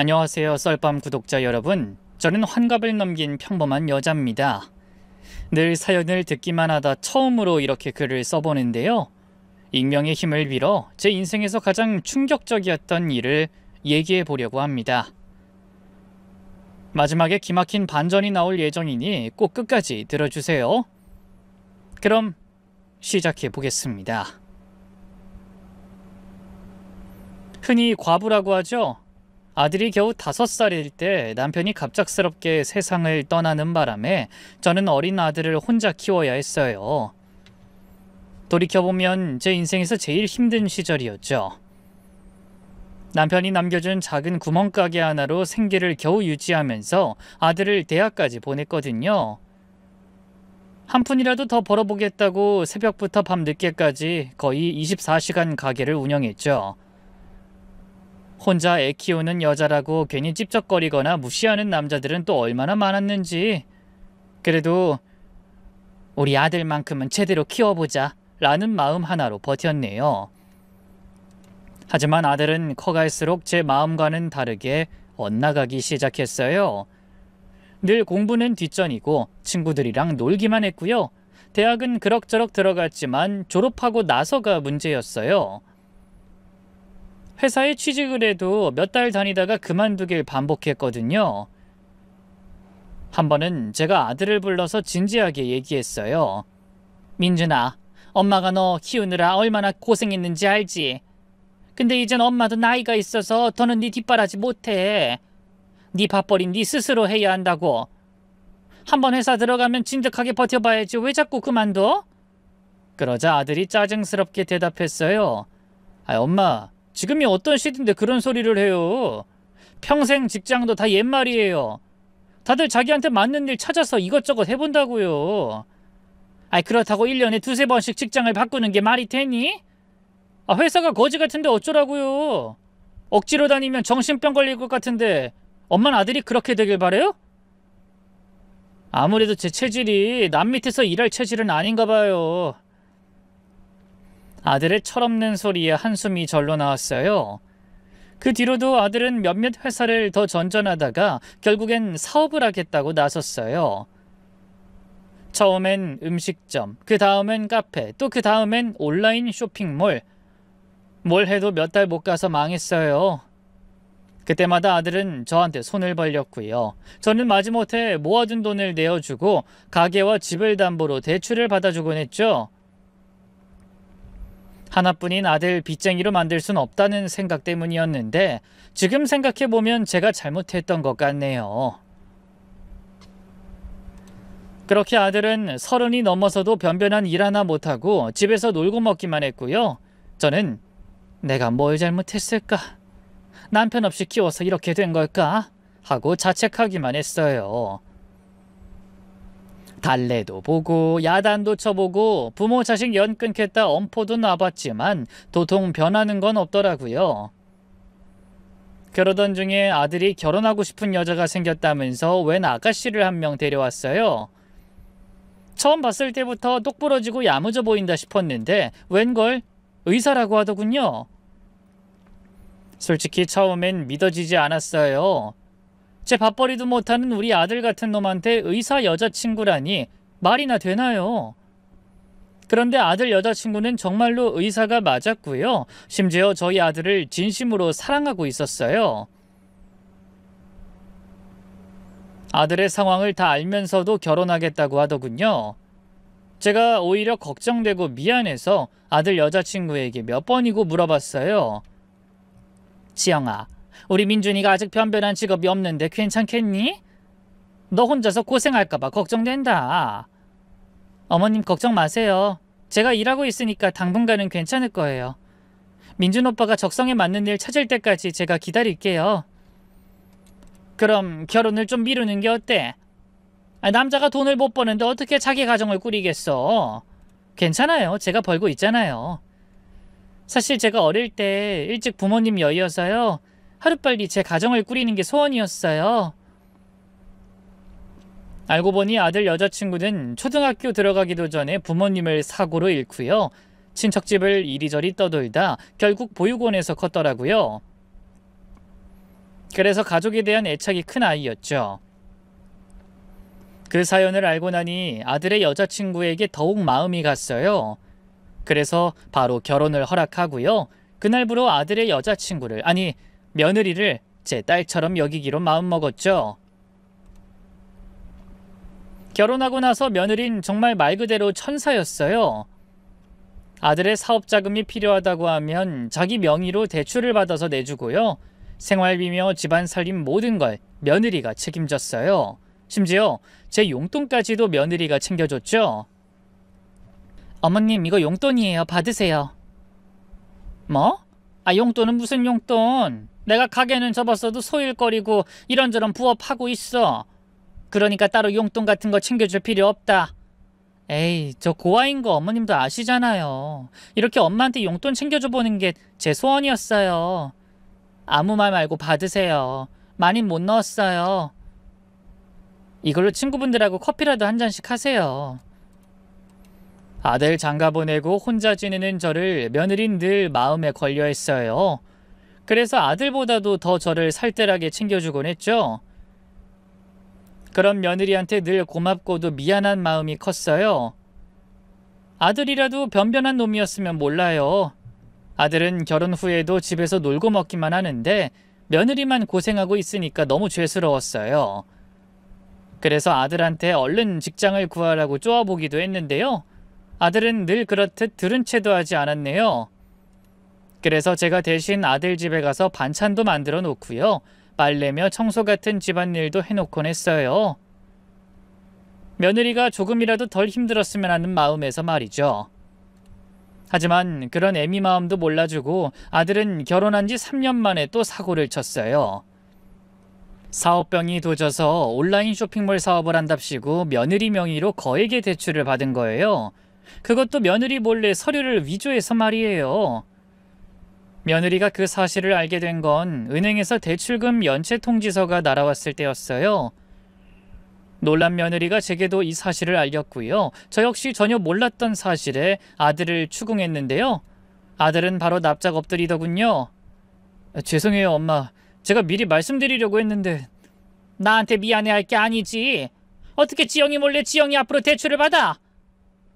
안녕하세요, 썰밤 구독자 여러분. 저는 환갑을 넘긴 평범한 여자입니다. 늘 사연을 듣기만 하다 처음으로 이렇게 글을 써보는데요. 익명의 힘을 빌어 제 인생에서 가장 충격적이었던 일을 얘기해 보려고 합니다. 마지막에 기막힌 반전이 나올 예정이니 꼭 끝까지 들어주세요. 그럼 시작해 보겠습니다. 흔히 과부라고 하죠. 아들이 겨우 5살일 때 남편이 갑작스럽게 세상을 떠나는 바람에 저는 어린 아들을 혼자 키워야 했어요. 돌이켜보면 제 인생에서 제일 힘든 시절이었죠. 남편이 남겨준 작은 구멍가게 하나로 생계를 겨우 유지하면서 아들을 대학까지 보냈거든요. 한 푼이라도 더 벌어보겠다고 새벽부터 밤늦게까지 거의 24시간 가게를 운영했죠. 혼자 애 키우는 여자라고 괜히 찝쩍거리거나 무시하는 남자들은 또 얼마나 많았는지. 그래도 우리 아들만큼은 제대로 키워보자 라는 마음 하나로 버텼네요. 하지만 아들은 커갈수록 제 마음과는 다르게 엇나가기 시작했어요. 늘 공부는 뒷전이고 친구들이랑 놀기만 했고요. 대학은 그럭저럭 들어갔지만 졸업하고 나서가 문제였어요. 회사에 취직을 해도 몇 달 다니다가 그만두길 반복했거든요. 한 번은 제가 아들을 불러서 진지하게 얘기했어요. 민준아, 엄마가 너 키우느라 얼마나 고생했는지 알지? 근데 이젠 엄마도 나이가 있어서 더는 네 뒷바라지 못해. 네 밥벌이 네 스스로 해야 한다고. 한번 회사 들어가면 진득하게 버텨봐야지 왜 자꾸 그만둬? 그러자 아들이 짜증스럽게 대답했어요. 엄마, 지금이 어떤 시대인데 그런 소리를 해요. 평생 직장도 다 옛말이에요. 다들 자기한테 맞는 일 찾아서 이것저것 해본다고요. 그렇다고 1년에 두세 번씩 직장을 바꾸는 게 말이 되니? 회사가 거지 같은데 어쩌라고요. 억지로 다니면 정신병 걸릴 것 같은데 엄마는 아들이 그렇게 되길 바래요? 아무래도 제 체질이 남 밑에서 일할 체질은 아닌가 봐요. 아들의 철없는 소리에 한숨이 절로 나왔어요. 그 뒤로도 아들은 몇몇 회사를 더 전전하다가 결국엔 사업을 하겠다고 나섰어요. 처음엔 음식점, 그 다음엔 카페, 또 그 다음엔 온라인 쇼핑몰. 뭘 해도 몇 달 못 가서 망했어요. 그때마다 아들은 저한테 손을 벌렸고요. 저는 마지못해 모아둔 돈을 내어주고 가게와 집을 담보로 대출을 받아주곤 했죠. 하나뿐인 아들 빚쟁이로 만들 순 없다는 생각 때문이었는데 지금 생각해보면 제가 잘못했던 것 같네요. 그렇게 아들은 30이 넘어서도 변변한 일 하나 못하고 집에서 놀고 먹기만 했고요. 저는 내가 뭘 잘못했을까? 남편 없이 키워서 이렇게 된 걸까? 하고 자책하기만 했어요. 달래도 보고 야단도 쳐보고 부모 자식 연 끊겠다 엄포도 놔봤지만 도통 변하는 건 없더라고요. 그러던 중에 아들이 결혼하고 싶은 여자가 생겼다면서 웬 아가씨를 한 명 데려왔어요. 처음 봤을 때부터 똑부러지고 야무져 보인다 싶었는데 웬걸 의사라고 하더군요. 솔직히 처음엔 믿어지지 않았어요. 제 밥벌이도 못하는 우리 아들 같은 놈한테 의사 여자친구라니 말이나 되나요? 그런데 아들 여자친구는 정말로 의사가 맞았고요. 심지어 저희 아들을 진심으로 사랑하고 있었어요. 아들의 상황을 다 알면서도 결혼하겠다고 하더군요. 제가 오히려 걱정되고 미안해서 아들 여자친구에게 몇 번이고 물어봤어요. 지영아, 우리 민준이가 아직 변변한 직업이 없는데 괜찮겠니? 너 혼자서 고생할까봐 걱정된다. 어머님 걱정 마세요. 제가 일하고 있으니까 당분간은 괜찮을 거예요. 민준 오빠가 적성에 맞는 일 찾을 때까지 제가 기다릴게요. 그럼 결혼을 좀 미루는 게 어때? 남자가 돈을 못 버는데 어떻게 자기 가정을 꾸리겠어? 괜찮아요. 제가 벌고 있잖아요. 사실 제가 어릴 때 일찍 부모님 여의어서요. 하루빨리 제 가정을 꾸리는 게 소원이었어요. 알고 보니 아들 여자친구는 초등학교 들어가기도 전에 부모님을 사고로 잃고요. 친척집을 이리저리 떠돌다 결국 보육원에서 컸더라고요. 그래서 가족에 대한 애착이 큰 아이였죠. 그 사연을 알고 나니 아들의 여자친구에게 더욱 마음이 갔어요. 그래서 바로 결혼을 허락하고요. 그날부로 아들의 여자친구를, 아니 며느리를 제 딸처럼 여기기로 마음먹었죠. 결혼하고 나서 며느린 정말 말 그대로 천사였어요. 아들의 사업 자금이 필요하다고 하면 자기 명의로 대출을 받아서 내주고요. 생활비며 집안 살림 모든 걸 며느리가 책임졌어요. 심지어 제 용돈까지도 며느리가 챙겨줬죠. 어머님, 이거 용돈이에요. 받으세요. 뭐? 용돈은 무슨 용돈? 내가 가게는 접었어도 소일거리고 이런저런 부업하고 있어. 그러니까 따로 용돈 같은 거 챙겨줄 필요 없다. 에이, 저 고아인 거 어머님도 아시잖아요. 이렇게 엄마한테 용돈 챙겨줘 보는 게 제 소원이었어요. 아무 말 말고 받으세요. 많이 못 넣었어요. 이걸로 친구분들하고 커피라도 한 잔씩 하세요. 아들 장가 보내고 혼자 지내는 저를 며느린 늘 마음에 걸려했어요. 그래서 아들보다도 더 저를 살뜰하게 챙겨주곤 했죠. 그런 며느리한테 늘 고맙고도 미안한 마음이 컸어요. 아들이라도 변변한 놈이었으면 몰라요. 아들은 결혼 후에도 집에서 놀고 먹기만 하는데 며느리만 고생하고 있으니까 너무 죄스러웠어요. 그래서 아들한테 얼른 직장을 구하라고 쪼아보기도 했는데요. 아들은 늘 그렇듯 들은 채도 하지 않았네요. 그래서 제가 대신 아들 집에 가서 반찬도 만들어 놓고요. 빨래며 청소 같은 집안일도 해놓곤 했어요. 며느리가 조금이라도 덜 힘들었으면 하는 마음에서 말이죠. 하지만 그런 애미 마음도 몰라주고 아들은 결혼한 지 3년 만에 또 사고를 쳤어요. 사업병이 도져서 온라인 쇼핑몰 사업을 한답시고 며느리 명의로 거액의 대출을 받은 거예요. 그것도 며느리 몰래 서류를 위조해서 말이에요. 며느리가 그 사실을 알게 된 건 은행에서 대출금 연체 통지서가 날아왔을 때였어요. 놀란 며느리가 제게도 이 사실을 알렸고요. 저 역시 전혀 몰랐던 사실에 아들을 추궁했는데요. 아들은 바로 납작 엎드리더군요. 죄송해요, 엄마. 제가 미리 말씀드리려고 했는데. 나한테 미안해할 게 아니지. 어떻게 지영이 몰래 지영이 앞으로 대출을 받아?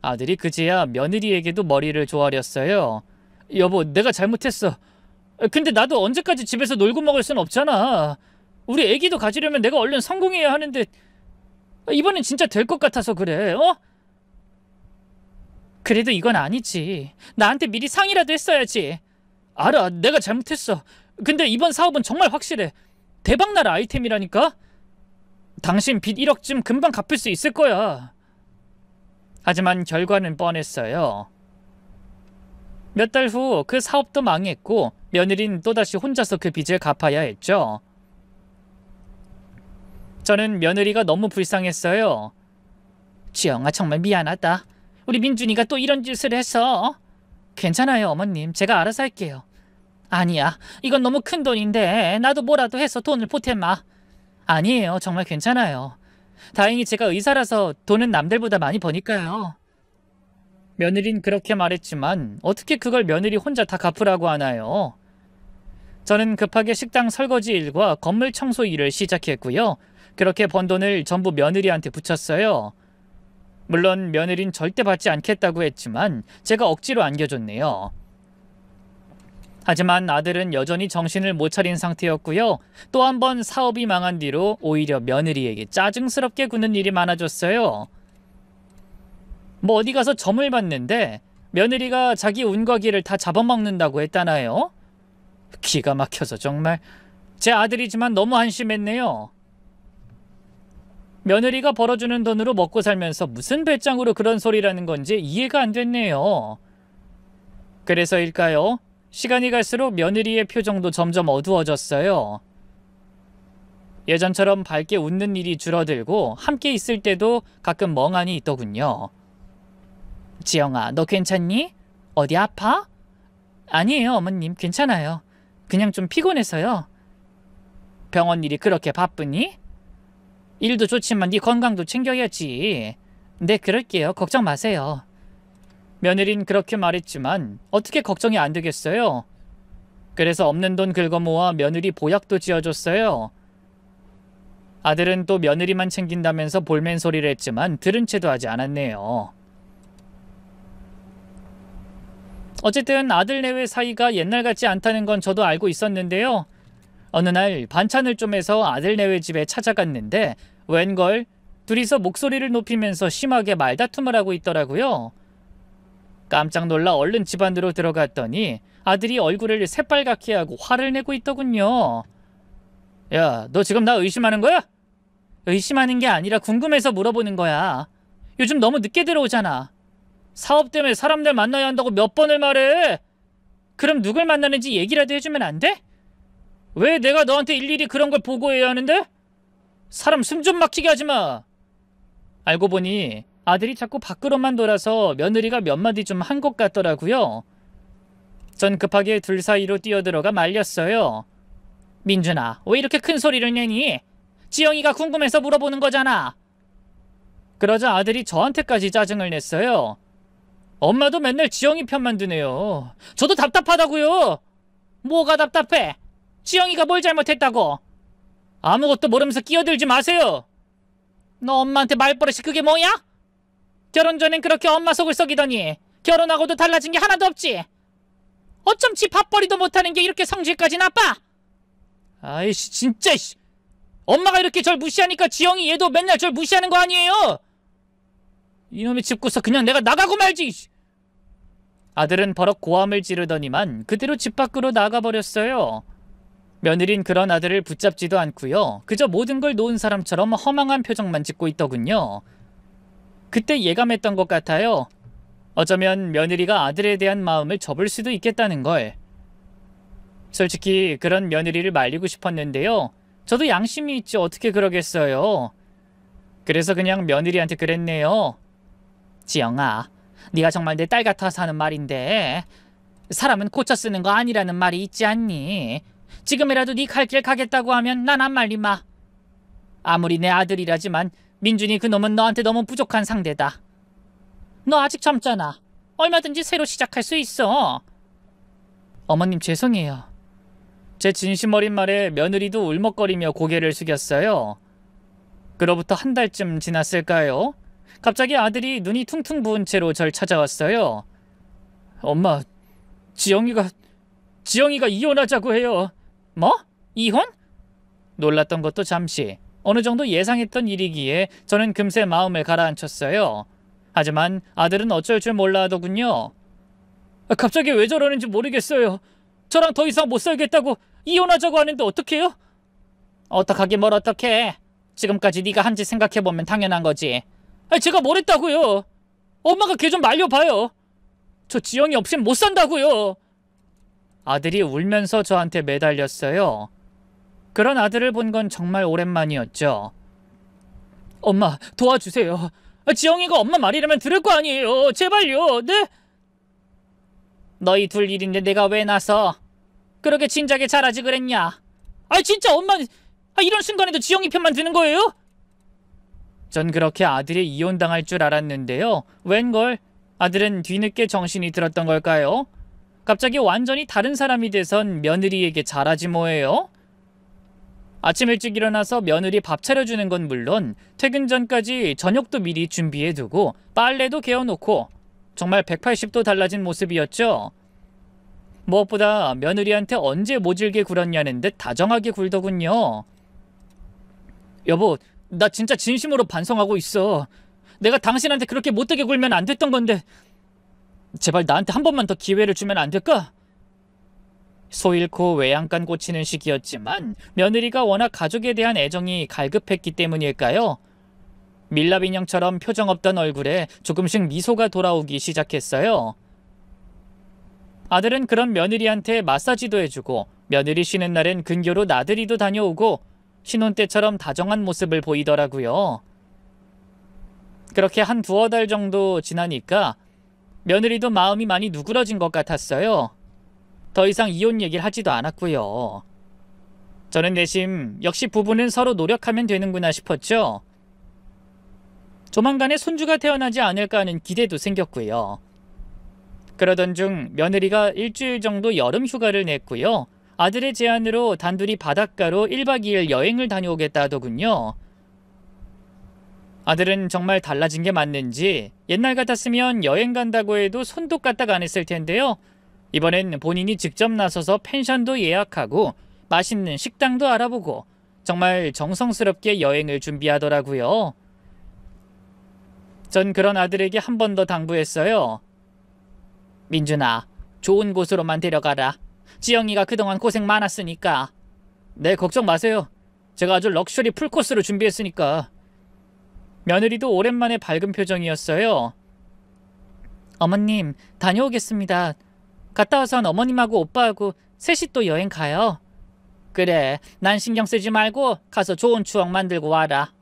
아들이 그제야 며느리에게도 머리를 조아렸어요. 여보, 내가 잘못했어. 근데 나도 언제까지 집에서 놀고 먹을 순 없잖아. 우리 애기도 가지려면 내가 얼른 성공해야 하는데 이번엔 진짜 될 것 같아서 그래. 그래도 이건 아니지. 나한테 미리 상의라도 했어야지. 알아, 내가 잘못했어. 근데 이번 사업은 정말 확실해. 대박날 아이템이라니까. 당신 빚 1억쯤 금방 갚을 수 있을 거야. 하지만 결과는 뻔했어요. 몇 달 후 그 사업도 망했고 며느린 또다시 혼자서 그 빚을 갚아야 했죠. 저는 며느리가 너무 불쌍했어요. 지영아, 정말 미안하다. 우리 민준이가 또 이런 짓을 해서. 괜찮아요, 어머님. 제가 알아서 할게요. 아니야, 이건 너무 큰 돈인데 나도 뭐라도 해서 돈을 보태마. 아니에요, 정말 괜찮아요. 다행히 제가 의사라서 돈은 남들보다 많이 버니까요. 며느린 그렇게 말했지만 어떻게 그걸 며느리 혼자 다 갚으라고 하나요? 저는 급하게 식당 설거지 일과 건물 청소 일을 시작했고요. 그렇게 번 돈을 전부 며느리한테 붙였어요. 물론 며느린 절대 받지 않겠다고 했지만 제가 억지로 안겨줬네요. 하지만 아들은 여전히 정신을 못 차린 상태였고요. 또 한 번 사업이 망한 뒤로 오히려 며느리에게 짜증스럽게 구는 일이 많아졌어요. 뭐 어디 가서 점을 봤는데 며느리가 자기 운거기를 다 잡아먹는다고 했다나요? 기가 막혀서 정말. 제 아들이지만 너무 한심했네요. 며느리가 벌어주는 돈으로 먹고 살면서 무슨 배짱으로 그런 소리라는 건지 이해가 안 됐네요. 그래서일까요? 시간이 갈수록 며느리의 표정도 점점 어두워졌어요. 예전처럼 밝게 웃는 일이 줄어들고 함께 있을 때도 가끔 멍하니 있더군요. 지영아, 너 괜찮니? 어디 아파? 아니에요, 어머님. 괜찮아요. 그냥 좀 피곤해서요. 병원 일이 그렇게 바쁘니? 일도 좋지만 네 건강도 챙겨야지. 네, 그럴게요. 걱정 마세요. 며느린 그렇게 말했지만 어떻게 걱정이 안 되겠어요? 그래서 없는 돈 긁어 모아 며느리 보약도 지어줬어요. 아들은 또 며느리만 챙긴다면서 볼멘 소리를 했지만 들은 채도 하지 않았네요. 어쨌든 아들 내외 사이가 옛날 같지 않다는 건 저도 알고 있었는데요. 어느 날 반찬을 좀 해서 아들 내외 집에 찾아갔는데 웬걸 둘이서 목소리를 높이면서 심하게 말다툼을 하고 있더라고요. 깜짝 놀라 얼른 집 안으로 들어갔더니 아들이 얼굴을 새빨갛게 하고 화를 내고 있더군요. 야, 너 지금 나 의심하는 거야? 의심하는 게 아니라 궁금해서 물어보는 거야. 요즘 너무 늦게 들어오잖아. 사업 때문에 사람들 만나야 한다고 몇 번을 말해. 그럼 누굴 만나는지 얘기라도 해주면 안 돼? 왜 내가 너한테 일일이 그런 걸 보고해야 하는데? 사람 숨 좀 막히게 하지 마. 알고 보니 아들이 자꾸 밖으로만 돌아서 며느리가 몇 마디 좀 한 것 같더라고요. 전 급하게 둘 사이로 뛰어들어가 말렸어요. 민준아, 왜 이렇게 큰 소리를 내니? 지영이가 궁금해서 물어보는 거잖아. 그러자 아들이 저한테까지 짜증을 냈어요. 엄마도 맨날 지영이 편만 드네요. 저도 답답하다고요. 뭐가 답답해? 지영이가 뭘 잘못했다고? 아무것도 모르면서 끼어들지 마세요. 너 엄마한테 말버릇이 그게 뭐야? 결혼 전엔 그렇게 엄마 속을 썩이더니 결혼하고도 달라진 게 하나도 없지. 어쩜 지 밥벌이도 못하는 게 이렇게 성질까지 나빠? 아이씨 진짜 씨. 엄마가 이렇게 절 무시하니까 지영이 얘도 맨날 절 무시하는 거 아니에요? 이놈의 집구석 그냥 내가 나가고 말지. 아들은 버럭 고함을 지르더니만 그대로 집 밖으로 나가버렸어요. 며느린 그런 아들을 붙잡지도 않고요. 그저 모든 걸 놓은 사람처럼 허망한 표정만 짓고 있더군요. 그때 예감했던 것 같아요. 어쩌면 며느리가 아들에 대한 마음을 접을 수도 있겠다는 걸. 솔직히 그런 며느리를 말리고 싶었는데요. 저도 양심이 있지 어떻게 그러겠어요. 그래서 그냥 며느리한테 그랬네요. 지영아, 네가 정말 내 딸 같아서 하는 말인데 사람은 고쳐 쓰는 거 아니라는 말이 있지 않니? 지금이라도 네 갈 길 가겠다고 하면 난 안 말리마. 아무리 내 아들이라지만 민준이 그놈은 너한테 너무 부족한 상대다. 너 아직 젊잖아. 얼마든지 새로 시작할 수 있어. 어머님 죄송해요. 제 진심 어린 말에 며느리도 울먹거리며 고개를 숙였어요. 그로부터 한 달쯤 지났을까요? 갑자기 아들이 눈이 퉁퉁 부은 채로 절 찾아왔어요. 엄마, 지영이가 이혼하자고 해요. 뭐? 이혼? 놀랐던 것도 잠시. 어느 정도 예상했던 일이기에 저는 금세 마음을 가라앉혔어요. 하지만 아들은 어쩔 줄 몰라 하더군요. 갑자기 왜 저러는지 모르겠어요. 저랑 더 이상 못 살겠다고 이혼하자고 하는데 어떡해요? 어떡하긴 뭘 어떡해. 지금까지 네가 한 짓 생각해보면 당연한 거지. 제가 뭘 했다고요? 엄마가 걔 좀 말려봐요. 저 지영이 없이는 못 산다고요. 아들이 울면서 저한테 매달렸어요. 그런 아들을 본 건 정말 오랜만이었죠. 엄마, 도와주세요. 지영이가 엄마 말이라면 들을 거 아니에요. 제발요. 네? 너희 둘 일인데 내가 왜 나서? 그렇게 진작에 잘하지 그랬냐? 진짜 엄마 이런 순간에도 지영이 편만 드는 거예요? 전 그렇게 아들이 이혼당할 줄 알았는데요. 웬걸? 아들은 뒤늦게 정신이 들었던 걸까요? 갑자기 완전히 다른 사람이 돼선 며느리에게 잘하지 뭐예요? 아침 일찍 일어나서 며느리 밥 차려주는 건 물론 퇴근 전까지 저녁도 미리 준비해두고 빨래도 개어놓고 정말 180도 달라진 모습이었죠. 무엇보다 며느리한테 언제 모질게 굴었냐는 듯 다정하게 굴더군요. 여보, 나 진짜 진심으로 반성하고 있어. 내가 당신한테 그렇게 못되게 굴면 안 됐던 건데 제발 나한테 한 번만 더 기회를 주면 안 될까? 소 잃고 외양간 고치는 시기였지만 며느리가 워낙 가족에 대한 애정이 갈급했기 때문일까요? 밀랍 인형처럼 표정 없던 얼굴에 조금씩 미소가 돌아오기 시작했어요. 아들은 그런 며느리한테 마사지도 해주고 며느리 쉬는 날엔 근교로 나들이도 다녀오고 신혼 때처럼 다정한 모습을 보이더라고요. 그렇게 한 두어 달 정도 지나니까 며느리도 마음이 많이 누그러진 것 같았어요. 더 이상 이혼 얘기를 하지도 않았고요. 저는 내심 역시 부부는 서로 노력하면 되는구나 싶었죠. 조만간에 손주가 태어나지 않을까 하는 기대도 생겼고요. 그러던 중 며느리가 일주일 정도 여름 휴가를 냈고요. 아들의 제안으로 단둘이 바닷가로 1박 2일 여행을 다녀오겠다 하더군요. 아들은 정말 달라진 게 맞는지 옛날 같았으면 여행 간다고 해도 손도 까딱 안 했을 텐데요. 이번엔 본인이 직접 나서서 펜션도 예약하고 맛있는 식당도 알아보고 정말 정성스럽게 여행을 준비하더라고요. 전 그런 아들에게 한 번 더 당부했어요. 민준아, 좋은 곳으로만 데려가라. 지영이가 그동안 고생 많았으니까. 네, 걱정 마세요. 제가 아주 럭셔리 풀코스로 준비했으니까. 며느리도 오랜만에 밝은 표정이었어요. 어머님, 다녀오겠습니다. 갔다 와선 어머님하고 오빠하고 셋이 또 여행 가요. 그래, 난 신경 쓰지 말고 가서 좋은 추억 만들고 와라.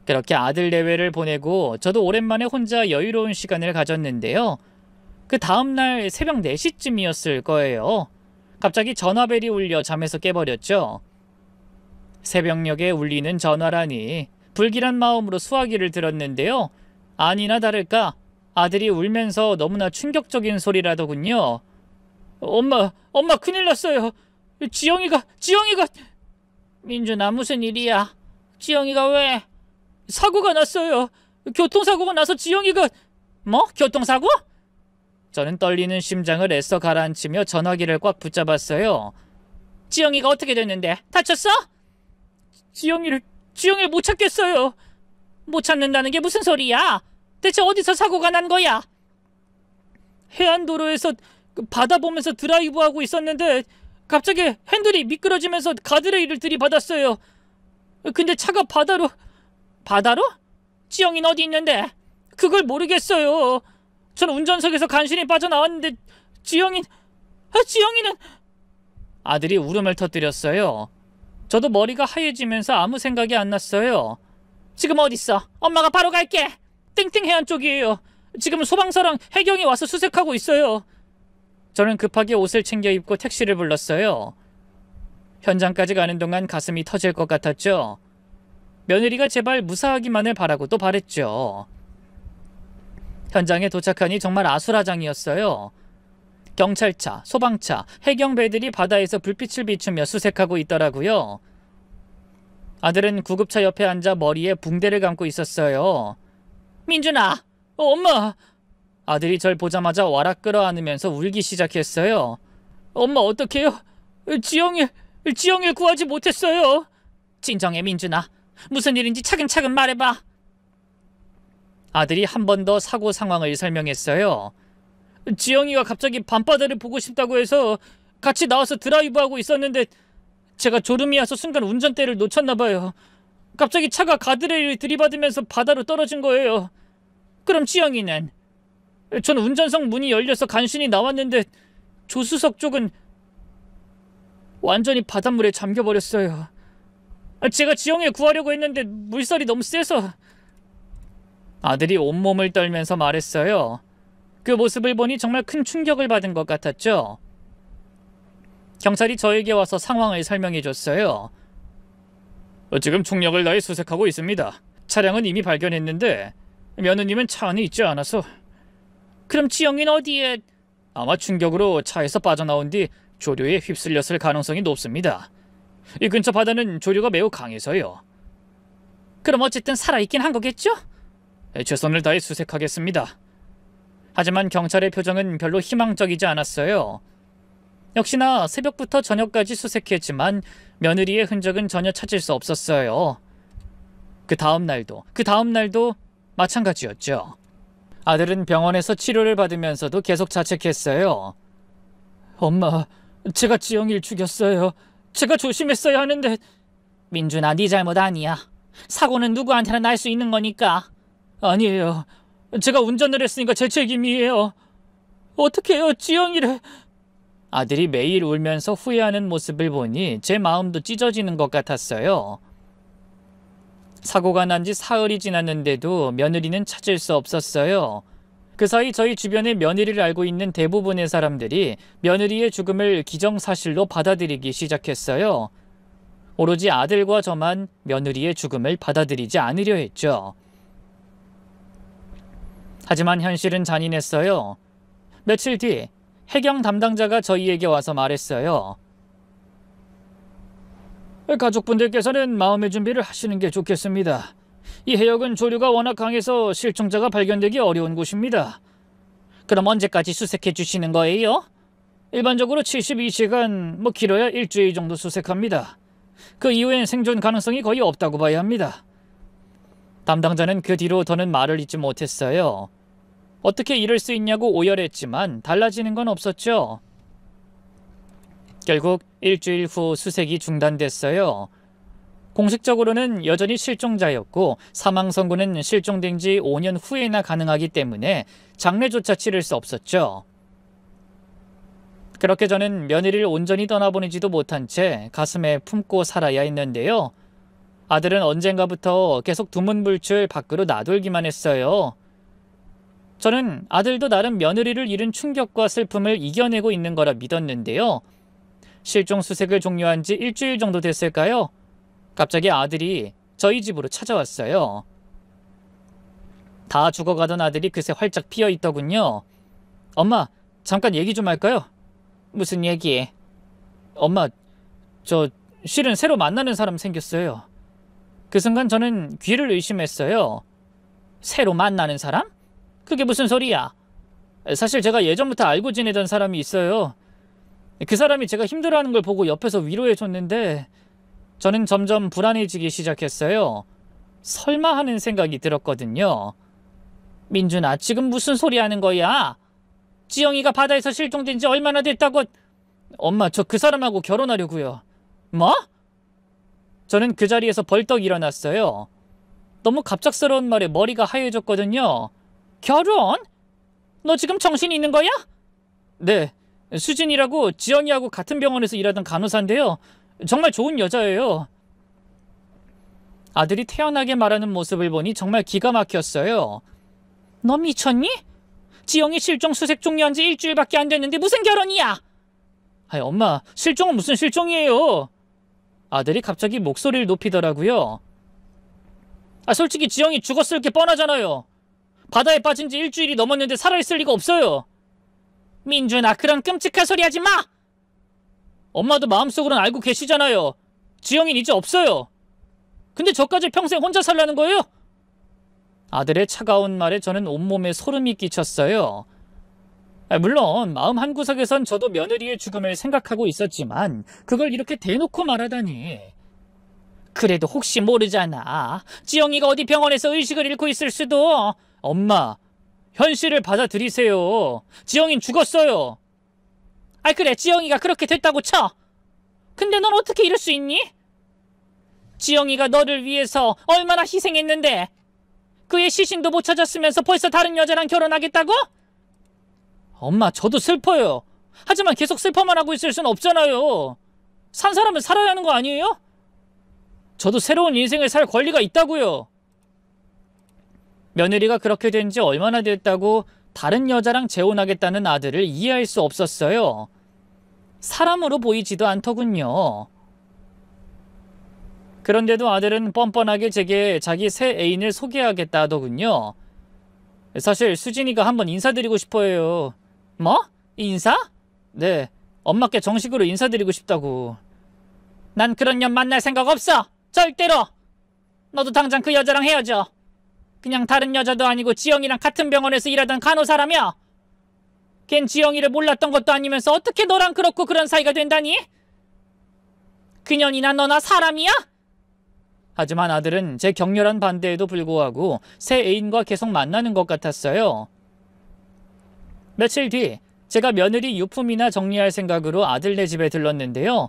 그렇게 아들 내외를 보내고 저도 오랜만에 혼자 여유로운 시간을 가졌는데요. 그 다음날 새벽 4시쯤이었을 거예요. 갑자기 전화벨이 울려 잠에서 깨버렸죠. 새벽녘에 울리는 전화라니 불길한 마음으로 수화기를 들었는데요. 아니나 다를까 아들이 울면서 너무나 충격적인 소리라더군요. 엄마 큰일 났어요. 지영이가 민준아, 무슨 일이야? 지영이가 왜? 사고가 났어요. 교통사고가 나서 지영이가... 뭐? 교통사고? 저는 떨리는 심장을 애써 가라앉히며 전화기를 꽉 붙잡았어요. 지영이가 어떻게 됐는데? 다쳤어? 지영이를 못 찾겠어요. 못 찾는다는 게 무슨 소리야? 대체 어디서 사고가 난 거야? 해안도로에서 바다 보면서 드라이브하고 있었는데 갑자기 핸들이 미끄러지면서 가드레일을 들이받았어요. 근데 차가 바다로? 지영이는 어디 있는데? 그걸 모르겠어요. 전 운전석에서 간신히 빠져나왔는데 지영이는... 아들이 울음을 터뜨렸어요. 저도 머리가 하얘지면서 아무 생각이 안 났어요. 지금 어딨어? 엄마가 바로 갈게. 땡땡 해안 쪽이에요. 지금 소방서랑 해경이 와서 수색하고 있어요. 저는 급하게 옷을 챙겨 입고 택시를 불렀어요. 현장까지 가는 동안 가슴이 터질 것 같았죠. 며느리가 제발 무사하기만을 바라고 또 바랬죠. 현장에 도착하니 정말 아수라장이었어요. 경찰차, 소방차, 해경배들이 바다에서 불빛을 비추며 수색하고 있더라고요. 아들은 구급차 옆에 앉아 머리에 붕대를 감고 있었어요. 민준아, 엄마! 아들이 절 보자마자 와락 끌어안으면서 울기 시작했어요. 엄마, 어떡해요? 지영이를 구하지 못했어요. 진정해, 민준아. 무슨 일인지 차근차근 말해봐. 아들이 한 번 더 사고 상황을 설명했어요. 지영이가 갑자기 밤바다를 보고 싶다고 해서 같이 나와서 드라이브하고 있었는데 제가 졸음이 와서 순간 운전대를 놓쳤나 봐요. 갑자기 차가 가드레일을 들이받으면서 바다로 떨어진 거예요. 그럼 지영이는? 전 운전석 문이 열려서 간신히 나왔는데 조수석 쪽은 완전히 바닷물에 잠겨버렸어요. 제가 지영이를 구하려고 했는데 물살이 너무 세서. 아들이 온몸을 떨면서 말했어요. 그 모습을 보니 정말 큰 충격을 받은 것 같았죠. 경찰이 저에게 와서 상황을 설명해줬어요. 지금 총력을 다해 수색하고 있습니다. 차량은 이미 발견했는데 며느님은 차 안에 있지 않아서. 그럼 지영이는 어디에? 아마 충격으로 차에서 빠져나온 뒤 조류에 휩쓸렸을 가능성이 높습니다. 이 근처 바다는 조류가 매우 강해서요. 그럼 어쨌든 살아있긴 한 거겠죠? 최선을 다해 수색하겠습니다. 하지만 경찰의 표정은 별로 희망적이지 않았어요. 역시나 새벽부터 저녁까지 수색했지만 며느리의 흔적은 전혀 찾을 수 없었어요. 그 다음 날도 마찬가지였죠. 아들은 병원에서 치료를 받으면서도 계속 자책했어요. 엄마, 제가 지영이를 죽였어요. 제가 조심했어야 하는데. 민준아, 네 잘못 아니야. 사고는 누구한테나 날 수 있는 거니까. 아니에요. 제가 운전을 했으니까 제 책임이에요. 어떡해요, 지영이를. 아들이 매일 울면서 후회하는 모습을 보니 제 마음도 찢어지는 것 같았어요. 사고가 난 지 사흘이 지났는데도 며느리는 찾을 수 없었어요. 그 사이 저희 주변에 며느리를 알고 있는 대부분의 사람들이 며느리의 죽음을 기정사실로 받아들이기 시작했어요. 오로지 아들과 저만 며느리의 죽음을 받아들이지 않으려 했죠. 하지만 현실은 잔인했어요. 며칠 뒤 해경 담당자가 저희에게 와서 말했어요. 가족분들께서는 마음의 준비를 하시는 게 좋겠습니다. 이 해역은 조류가 워낙 강해서 실종자가 발견되기 어려운 곳입니다. 그럼 언제까지 수색해 주시는 거예요? 일반적으로 72시간, 길어야 일주일 정도 수색합니다. 그 이후엔 생존 가능성이 거의 없다고 봐야 합니다. 담당자는 그 뒤로 더는 말을 잇지 못했어요. 어떻게 이럴 수 있냐고 오열했지만 달라지는 건 없었죠. 결국 일주일 후 수색이 중단됐어요. 공식적으로는 여전히 실종자였고 사망 선고는 실종된 지 5년 후에나 가능하기 때문에 장례조차 치를 수 없었죠. 그렇게 저는 며느리를 온전히 떠나보내지도 못한 채 가슴에 품고 살아야 했는데요. 아들은 언젠가부터 계속 두문불출 밖으로 나돌기만 했어요. 저는 아들도 나름 며느리를 잃은 충격과 슬픔을 이겨내고 있는 거라 믿었는데요. 실종 수색을 종료한 지 일주일 정도 됐을까요? 갑자기 아들이 저희 집으로 찾아왔어요. 다 죽어가던 아들이 그새 활짝 피어있더군요. 엄마, 잠깐 얘기 좀 할까요? 무슨 얘기? 엄마, 저 실은 새로 만나는 사람 생겼어요. 그 순간 저는 귀를 의심했어요. 새로 만나는 사람? 그게 무슨 소리야? 사실 제가 예전부터 알고 지내던 사람이 있어요. 그 사람이 제가 힘들어하는 걸 보고 옆에서 위로해줬는데 저는 점점 불안해지기 시작했어요. 설마 하는 생각이 들었거든요. 민준아, 지금 무슨 소리 하는 거야? 지영이가 바다에서 실종된 지 얼마나 됐다고? 엄마, 저 그 사람하고 결혼하려고요. 뭐? 저는 그 자리에서 벌떡 일어났어요. 너무 갑작스러운 말에 머리가 하얘졌거든요. 결혼? 너 지금 정신이 있는 거야? 네, 수진이라고 지영이하고 같은 병원에서 일하던 간호사인데요. 정말 좋은 여자예요. 아들이 태연하게 말하는 모습을 보니 정말 기가 막혔어요. 너 미쳤니? 지영이 실종 수색 종료한 지 일주일밖에 안 됐는데 무슨 결혼이야? 아이, 엄마, 실종은 무슨 실종이에요? 아들이 갑자기 목소리를 높이더라고요. 솔직히 지영이 죽었을 게 뻔하잖아요. 바다에 빠진 지 일주일이 넘었는데 살아있을 리가 없어요. 민준아, 그런 끔찍한 소리 하지 마! 엄마도 마음속으로는 알고 계시잖아요. 지영이는 이제 없어요. 근데 저까지 평생 혼자 살라는 거예요? 아들의 차가운 말에 저는 온몸에 소름이 끼쳤어요. 물론 마음 한구석에선 저도 며느리의 죽음을 생각하고 있었지만 그걸 이렇게 대놓고 말하다니. 그래도 혹시 모르잖아. 지영이가 어디 병원에서 의식을 잃고 있을 수도. 엄마, 현실을 받아들이세요. 지영이는 죽었어요. 그래, 지영이가 그렇게 됐다고 쳐. 근데 넌 어떻게 이럴 수 있니? 지영이가 너를 위해서 얼마나 희생했는데 그의 시신도 못 찾았으면서 벌써 다른 여자랑 결혼하겠다고? 엄마, 저도 슬퍼요. 하지만 계속 슬퍼만 하고 있을 순 없잖아요. 산 사람은 살아야 하는 거 아니에요? 저도 새로운 인생을 살 권리가 있다고요. 며느리가 그렇게 된 지 얼마나 됐다고 다른 여자랑 재혼하겠다는 아들을 이해할 수 없었어요. 사람으로 보이지도 않더군요. 그런데도 아들은 뻔뻔하게 제게 자기 새 애인을 소개하겠다 하더군요. 사실 수진이가 한번 인사드리고 싶어요. 뭐? 인사? 네, 엄마께 정식으로 인사드리고 싶다고. 난 그런 년 만날 생각 없어. 절대로. 너도 당장 그 여자랑 헤어져. 그냥 다른 여자도 아니고 지영이랑 같은 병원에서 일하던 간호사라며. 걘 지영이를 몰랐던 것도 아니면서 어떻게 너랑 그렇고 그런 사이가 된다니? 그년이나 너나 사람이야? 하지만 아들은 제 격렬한 반대에도 불구하고 새 애인과 계속 만나는 것 같았어요. 며칠 뒤 제가 며느리 유품이나 정리할 생각으로 아들네 집에 들렀는데요.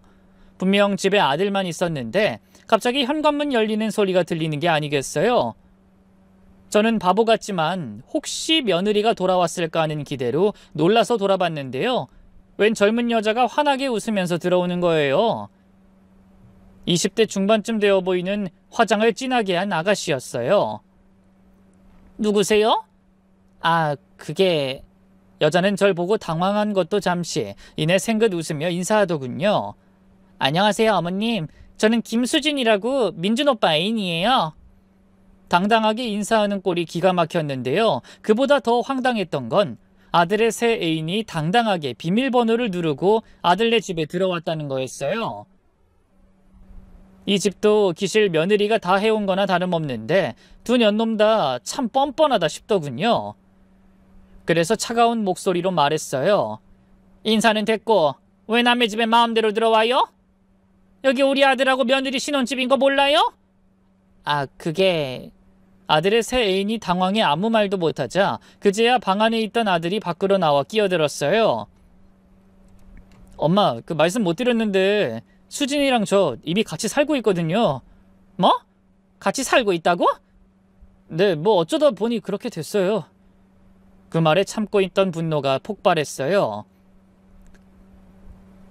분명 집에 아들만 있었는데 갑자기 현관문 열리는 소리가 들리는 게 아니겠어요? 저는 바보 같지만 혹시 며느리가 돌아왔을까 하는 기대로 놀라서 돌아봤는데요. 웬 젊은 여자가 환하게 웃으면서 들어오는 거예요. 20대 중반쯤 되어 보이는 화장을 진하게 한 아가씨였어요. 누구세요? 그게... 여자는 절 보고 당황한 것도 잠시 이내 생긋 웃으며 인사하더군요. 안녕하세요, 어머님. 저는 김수진이라고 민준 오빠 애인이에요. 당당하게 인사하는 꼴이 기가 막혔는데요. 그보다 더 황당했던 건 아들의 새 애인이 당당하게 비밀번호를 누르고 아들네 집에 들어왔다는 거였어요. 이 집도 기실 며느리가 다 해온 거나 다름없는데 두 년놈 다 참 뻔뻔하다 싶더군요. 그래서 차가운 목소리로 말했어요. 인사는 됐고 왜 남의 집에 마음대로 들어와요? 여기 우리 아들하고 며느리 신혼집인 거 몰라요? 아, 그게... 아들의 새 애인이 당황해 아무 말도 못하자 그제야 방 안에 있던 아들이 밖으로 나와 끼어들었어요. 엄마, 그 말씀 못 드렸는데 수진이랑 저 이미 같이 살고 있거든요. 뭐? 같이 살고 있다고? 네, 뭐 어쩌다 보니 그렇게 됐어요. 그 말에 참고 있던 분노가 폭발했어요.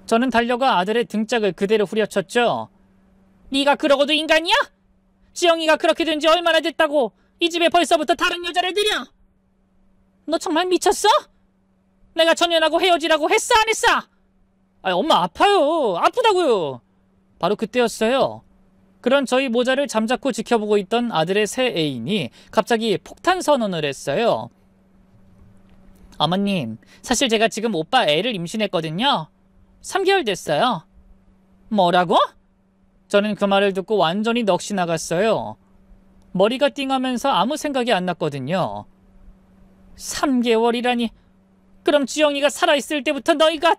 저는 달려가 아들의 등짝을 그대로 후려쳤죠. 네가 그러고도 인간이야? 지영이가 그렇게 된 지 얼마나 됐다고 이 집에 벌써부터 다른 여자를 들여? 너 정말 미쳤어? 내가 전현하고 헤어지라고 했어 안 했어? 아, 엄마 아파요. 아프다고요. 바로 그때였어요. 그런 저희 모자를 잠자코 지켜보고 있던 아들의 새 애인이 갑자기 폭탄 선언을 했어요. 어머님, 사실 제가 지금 오빠 애를 임신했거든요. 3개월 됐어요. 뭐라고? 저는 그 말을 듣고 완전히 넋이 나갔어요. 머리가 띵하면서 아무 생각이 안 났거든요. 3개월이라니. 그럼 지영이가 살아있을 때부터 너희가...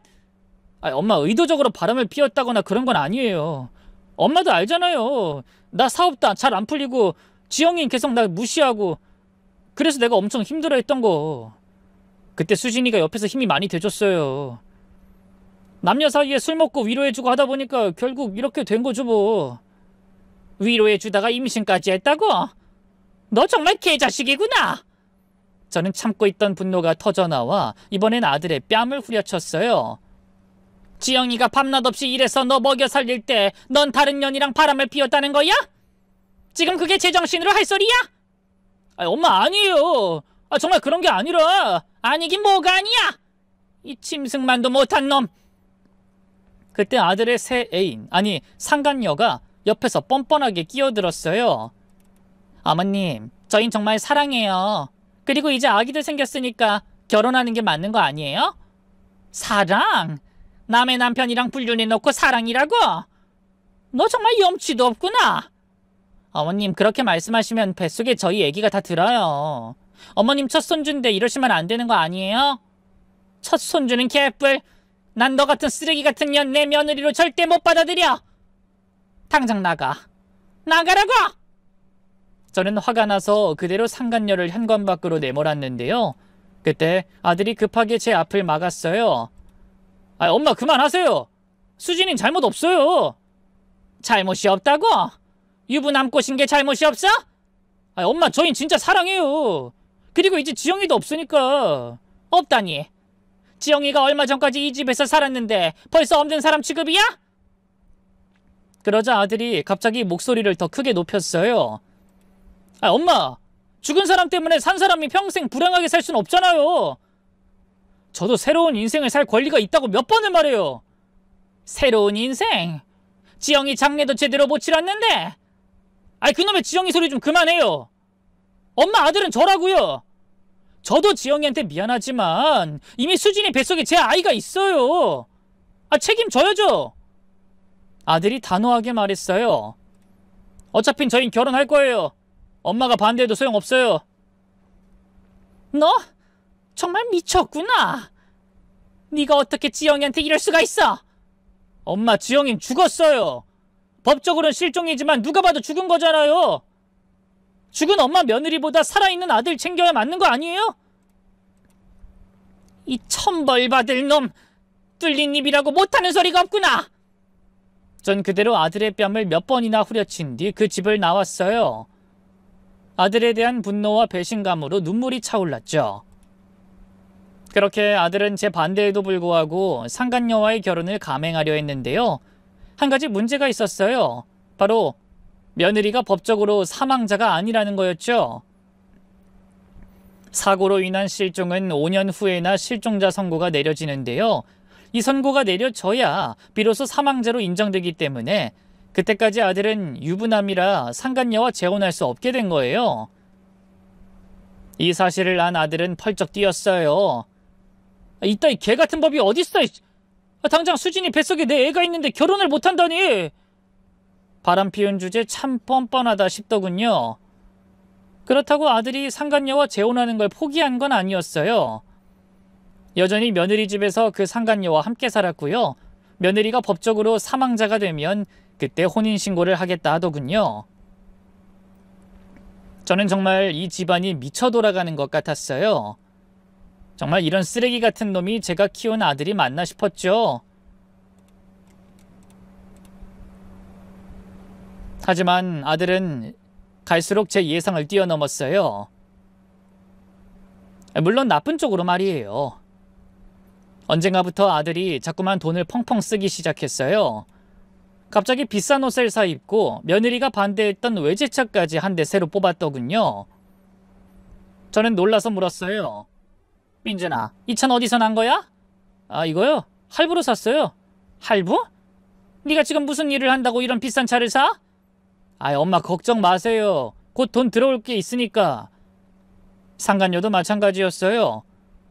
아니, 엄마 의도적으로 바람을 피웠다거나 그런 건 아니에요. 엄마도 알잖아요. 나 사업도 잘 안 풀리고 지영이는 계속 나 무시하고 그래서 내가 엄청 힘들어했던 거. 그때 수진이가 옆에서 힘이 많이 돼줬어요. 남녀 사이에 술 먹고 위로해주고 하다 보니까 결국 이렇게 된 거죠 뭐. 위로해주다가 임신까지 했다고? 너 정말 개자식이구나. 저는 참고 있던 분노가 터져나와 이번엔 아들의 뺨을 후려쳤어요. 지영이가 밤낮 없이 일해서 너 먹여 살릴 때 넌 다른 년이랑 바람을 피웠다는 거야? 지금 그게 제정신으로 할 소리야? 아, 엄마 아니에요. 아, 정말 그런 게 아니라. 아니긴 뭐가 아니야. 이 짐승만도 못한 놈. 그때 아들의 새 애인, 아니 상간녀가 옆에서 뻔뻔하게 끼어들었어요. 어머님, 저흰 정말 사랑해요. 그리고 이제 아기들 생겼으니까 결혼하는 게 맞는 거 아니에요? 사랑? 남의 남편이랑 불륜해놓고 사랑이라고? 너 정말 염치도 없구나. 어머님, 그렇게 말씀하시면 뱃속에 저희 애기가 다 들어요. 어머님 첫 손주인데 이러시면 안 되는 거 아니에요? 첫 손주는 개뿔. 난 너 같은 쓰레기 같은 년 내 며느리로 절대 못 받아들여. 당장 나가. 나가라고! 저는 화가 나서 그대로 상간녀를 현관 밖으로 내몰았는데요. 그때 아들이 급하게 제 앞을 막았어요. 아, 엄마 그만하세요. 수진이는 잘못 없어요. 잘못이 없다고? 유부남 꼬신 게 잘못이 없어? 아, 엄마 저흰 진짜 사랑해요. 그리고 이제 지영이도 없으니까. 없다니. 지영이가 얼마 전까지 이 집에서 살았는데 벌써 없는 사람 취급이야? 그러자 아들이 갑자기 목소리를 더 크게 높였어요. 아, 엄마, 죽은 사람 때문에 산 사람이 평생 불행하게 살 순 없잖아요. 저도 새로운 인생을 살 권리가 있다고 몇 번을 말해요. 새로운 인생? 지영이 장례도 제대로 못 치렀는데. 아이, 그놈의 지영이 소리 좀 그만해요. 엄마, 아들은 저라고요. 저도 지영이한테 미안하지만 이미 수진이 뱃속에 제 아이가 있어요. 아, 책임져야죠. 아들이 단호하게 말했어요. 어차피 저흰 결혼할 거예요. 엄마가 반대해도 소용없어요. 너 정말 미쳤구나. 네가 어떻게 지영이한테 이럴 수가 있어? 엄마, 지영이는 죽었어요. 법적으로는 실종이지만 누가 봐도 죽은 거잖아요. 죽은 엄마 며느리보다 살아있는 아들 챙겨야 맞는 거 아니에요? 이 천벌 받을 놈. 뚫린 입이라고 못하는 소리가 없구나. 전 그대로 아들의 뺨을 몇 번이나 후려친 뒤 그 집을 나왔어요. 아들에 대한 분노와 배신감으로 눈물이 차올랐죠. 그렇게 아들은 제 반대에도 불구하고 상간녀와의 결혼을 감행하려 했는데요. 한 가지 문제가 있었어요. 바로 며느리가 법적으로 사망자가 아니라는 거였죠. 사고로 인한 실종은 5년 후에나 실종자 선고가 내려지는데요. 이 선고가 내려져야 비로소 사망자로 인정되기 때문에 그때까지 아들은 유부남이라 상간녀와 재혼할 수 없게 된 거예요. 이 사실을 안 아들은 펄쩍 뛰었어요. 이따위 개 같은 법이 어딨어. 당장 수진이 뱃속에 내 애가 있는데 결혼을 못한다니. 바람 피운 주제 참 뻔뻔하다 싶더군요. 그렇다고 아들이 상간녀와 재혼하는 걸 포기한 건 아니었어요. 여전히 며느리 집에서 그 상간녀와 함께 살았고요. 며느리가 법적으로 사망자가 되면 그때 혼인신고를 하겠다 하더군요. 저는 정말 이 집안이 미쳐 돌아가는 것 같았어요. 정말 이런 쓰레기 같은 놈이 제가 키운 아들이 맞나 싶었죠. 하지만 아들은 갈수록 제 예상을 뛰어넘었어요. 물론 나쁜 쪽으로 말이에요. 언젠가부터 아들이 자꾸만 돈을 펑펑 쓰기 시작했어요. 갑자기 비싼 옷을 사 입고 며느리가 반대했던 외제차까지 한 대 새로 뽑았더군요. 저는 놀라서 물었어요. 민준아, 이 차는 어디서 난 거야? 아, 이거요? 할부로 샀어요. 할부? 네가 지금 무슨 일을 한다고 이런 비싼 차를 사? 아, 엄마 걱정 마세요. 곧 돈 들어올 게 있으니까. 상간녀도 마찬가지였어요.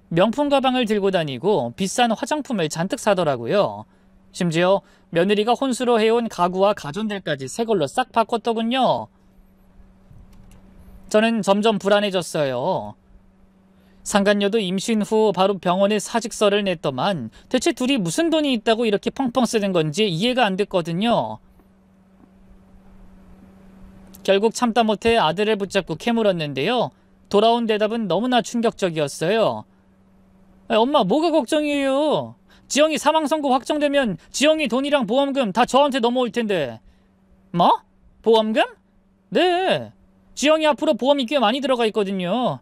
명품 가방을 들고 다니고 비싼 화장품을 잔뜩 사더라고요. 심지어 며느리가 혼수로 해온 가구와 가전들까지 새 걸로 싹 바꿨더군요. 저는 점점 불안해졌어요. 상간녀도 임신 후 바로 병원에 사직서를 냈더만 대체 둘이 무슨 돈이 있다고 이렇게 펑펑 쓰는 건지 이해가 안 됐거든요. 결국 참다 못해 아들을 붙잡고 캐물었는데요. 돌아온 대답은 너무나 충격적이었어요. 엄마, 뭐가 걱정이에요? 지영이 사망 선고 확정되면 지영이 돈이랑 보험금 다 저한테 넘어올 텐데. 뭐? 보험금? 네. 지영이 앞으로 보험이 꽤 많이 들어가 있거든요.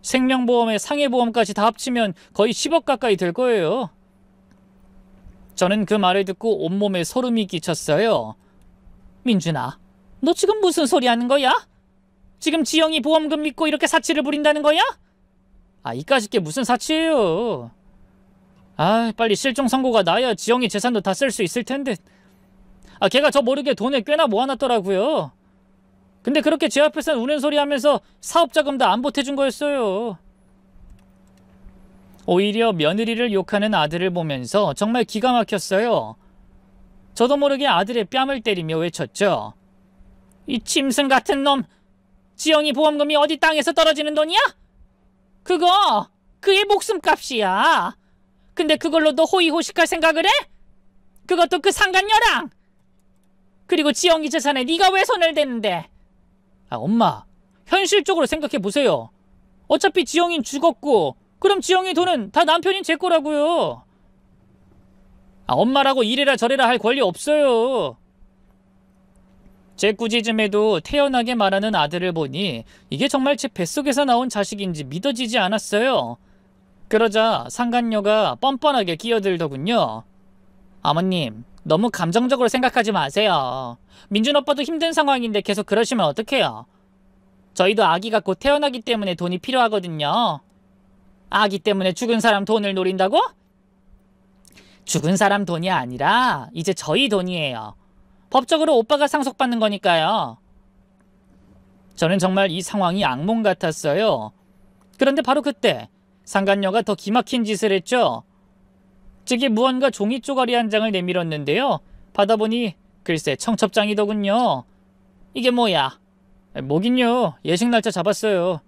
생명보험에 상해보험까지 다 합치면 거의 10억 가까이 될 거예요. 저는 그 말을 듣고 온몸에 소름이 끼쳤어요. 민준아, 너 지금 무슨 소리 하는 거야? 지금 지영이 보험금 믿고 이렇게 사치를 부린다는 거야? 아, 이까짓 게 무슨 사치예요. 아, 빨리 실종 선고가 나야 지영이 재산도 다 쓸 수 있을 텐데. 아, 걔가 저 모르게 돈을 꽤나 모아놨더라고요. 근데 그렇게 제 앞에서 우는 소리 하면서 사업자금 다 안 보태준 거였어요. 오히려 며느리를 욕하는 아들을 보면서 정말 기가 막혔어요. 저도 모르게 아들의 뺨을 때리며 외쳤죠. 이 짐승 같은 놈! 지영이 보험금이 어디 땅에서 떨어지는 돈이야? 그거 그의 목숨값이야. 근데 그걸로 너 호의호식할 생각을 해? 그것도 그 상간녀랑! 그리고 지영이 재산에 네가 왜 손을 대는데? 아, 엄마, 현실적으로 생각해보세요. 어차피 지영이는 죽었고 그럼 지영이 돈은 다 남편인 제 거라고요. 아, 엄마라고 이래라 저래라 할 권리 없어요. 제 꾸짖음에도 태연하게 말하는 아들을 보니 이게 정말 제 뱃속에서 나온 자식인지 믿어지지 않았어요. 그러자 상간녀가 뻔뻔하게 끼어들더군요. 어머님, 너무 감정적으로 생각하지 마세요. 민준 오빠도 힘든 상황인데 계속 그러시면 어떡해요? 저희도 아기가 곧 태어나기 때문에 돈이 필요하거든요. 아기 때문에 죽은 사람 돈을 노린다고? 죽은 사람 돈이 아니라 이제 저희 돈이에요. 법적으로 오빠가 상속받는 거니까요. 저는 정말 이 상황이 악몽 같았어요. 그런데 바로 그때 상간녀가 더 기막힌 짓을 했죠. 제게 무언가 종이 쪼가리 한 장을 내밀었는데요. 받아보니 글쎄 청첩장이더군요. 이게 뭐야? 뭐긴요. 예식 날짜 잡았어요.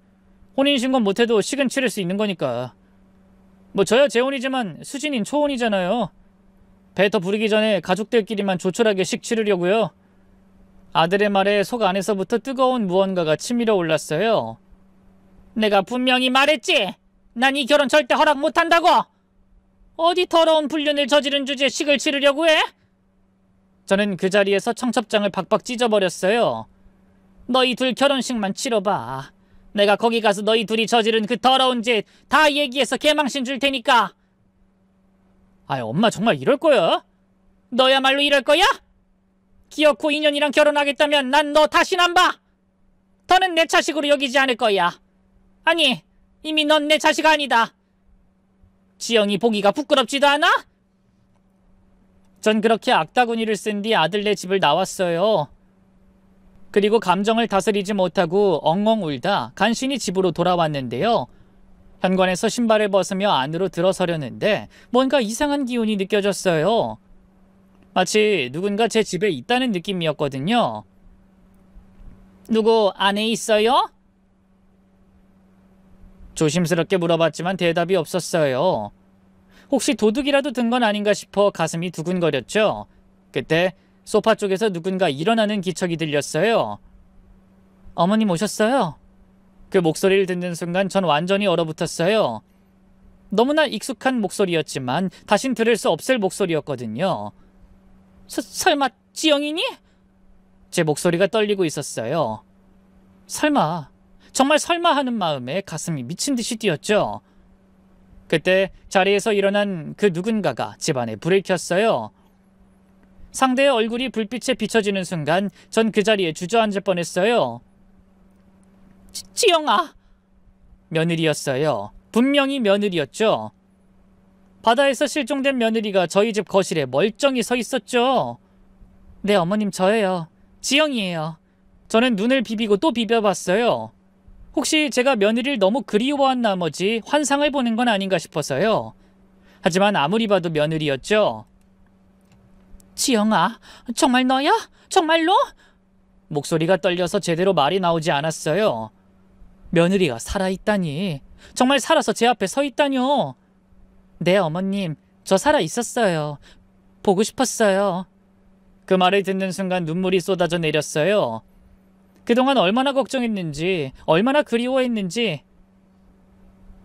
혼인신고 못해도 식은 치를 수 있는 거니까. 뭐 저야 재혼이지만 수진인 초혼이잖아요. 배 더 부르기 전에 가족들끼리만 조촐하게 식 치르려고요. 아들의 말에 속 안에서부터 뜨거운 무언가가 치밀어 올랐어요. 내가 분명히 말했지. 난 이 결혼 절대 허락 못한다고. 어디 더러운 불륜을 저지른 주제에 식을 치르려고 해? 저는 그 자리에서 청첩장을 박박 찢어버렸어요. 너희 둘 결혼식만 치러봐. 내가 거기 가서 너희 둘이 저지른 그 더러운 짓 다 얘기해서 개망신 줄 테니까. 아이, 엄마 정말 이럴 거야? 너야말로 이럴 거야? 기어코 인연이랑 결혼하겠다면 난 너 다신 안 봐. 더는 내 자식으로 여기지 않을 거야. 아니, 이미 넌 내 자식 아니다. 지영이 보기가 부끄럽지도 않아? 전 그렇게 악다구니를 쓴 뒤 아들네 집을 나왔어요. 그리고 감정을 다스리지 못하고 엉엉 울다 간신히 집으로 돌아왔는데요. 현관에서 신발을 벗으며 안으로 들어서려는데 뭔가 이상한 기운이 느껴졌어요. 마치 누군가 제 집에 있다는 느낌이었거든요. 누구 안에 있어요? 조심스럽게 물어봤지만 대답이 없었어요. 혹시 도둑이라도 든 건 아닌가 싶어 가슴이 두근거렸죠. 그때 소파 쪽에서 누군가 일어나는 기척이 들렸어요. 어머님 오셨어요? 그 목소리를 듣는 순간 전 완전히 얼어붙었어요. 너무나 익숙한 목소리였지만 다신 들을 수 없을 목소리였거든요. 설마 지영이니? 제 목소리가 떨리고 있었어요. 설마, 정말 설마 하는 마음에 가슴이 미친 듯이 뛰었죠. 그때 자리에서 일어난 그 누군가가 집안에 불을 켰어요. 상대의 얼굴이 불빛에 비춰지는 순간 전 그 자리에 주저앉을 뻔했어요. 지영아! 며느리였어요. 분명히 며느리였죠. 바다에서 실종된 며느리가 저희 집 거실에 멀쩡히 서 있었죠. 네, 어머님 저예요. 지영이에요. 저는 눈을 비비고 또 비벼봤어요. 혹시 제가 며느리를 너무 그리워한 나머지 환상을 보는 건 아닌가 싶어서요. 하지만 아무리 봐도 며느리였죠. 지영아, 정말 너야? 정말로? 목소리가 떨려서 제대로 말이 나오지 않았어요. 며느리가 살아있다니. 정말 살아서 제 앞에 서 있다뇨. 네, 어머님. 저 살아있었어요. 보고 싶었어요. 그 말을 듣는 순간 눈물이 쏟아져 내렸어요. 그동안 얼마나 걱정했는지, 얼마나 그리워했는지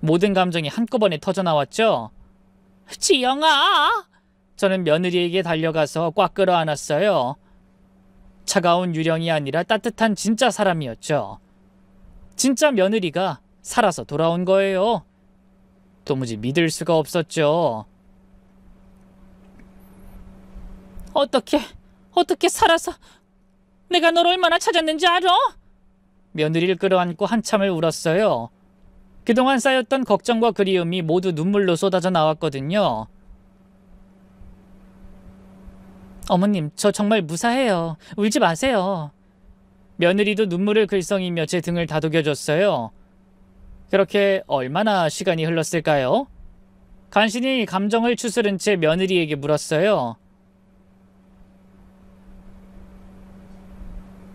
모든 감정이 한꺼번에 터져나왔죠. 지영아! 저는 며느리에게 달려가서 꽉 끌어안았어요. 차가운 유령이 아니라 따뜻한 진짜 사람이었죠. 진짜 며느리가 살아서 돌아온 거예요. 도무지 믿을 수가 없었죠. 어떻게 살아서 내가 널 얼마나 찾았는지 알아? 며느리를 끌어안고 한참을 울었어요. 그동안 쌓였던 걱정과 그리움이 모두 눈물로 쏟아져 나왔거든요. 어머님, 저 정말 무사해요. 울지 마세요. 며느리도 눈물을 글썽이며 제 등을 다독여줬어요. 그렇게 얼마나 시간이 흘렀을까요? 간신히 감정을 추스른 채 며느리에게 물었어요.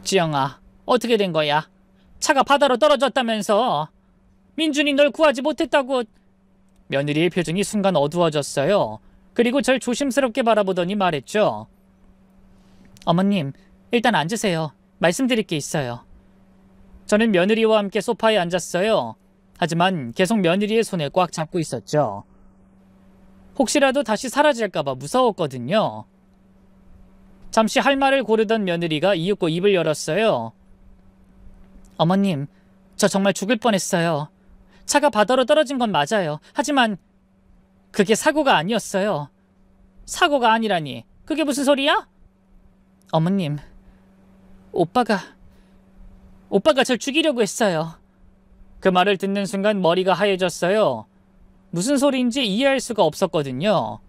지영아, 어떻게 된 거야? 차가 바다로 떨어졌다면서. 민준이 널 구하지 못했다고. 며느리의 표정이 순간 어두워졌어요. 그리고 절 조심스럽게 바라보더니 말했죠. 어머님, 일단 앉으세요. 말씀드릴 게 있어요. 저는 며느리와 함께 소파에 앉았어요. 하지만 계속 며느리의 손을 꽉 잡고 있었죠. 혹시라도 다시 사라질까봐 무서웠거든요. 잠시 할 말을 고르던 며느리가 이윽고 입을 열었어요. 어머님, 저 정말 죽을 뻔했어요. 차가 바다로 떨어진 건 맞아요. 하지만 그게 사고가 아니었어요. 사고가 아니라니, 그게 무슨 소리야? 어머님, 오빠가 절 죽이려고 했어요. 그 말을 듣는 순간 머리가 하얘졌어요. 무슨 소리인지 이해할 수가 없었거든요.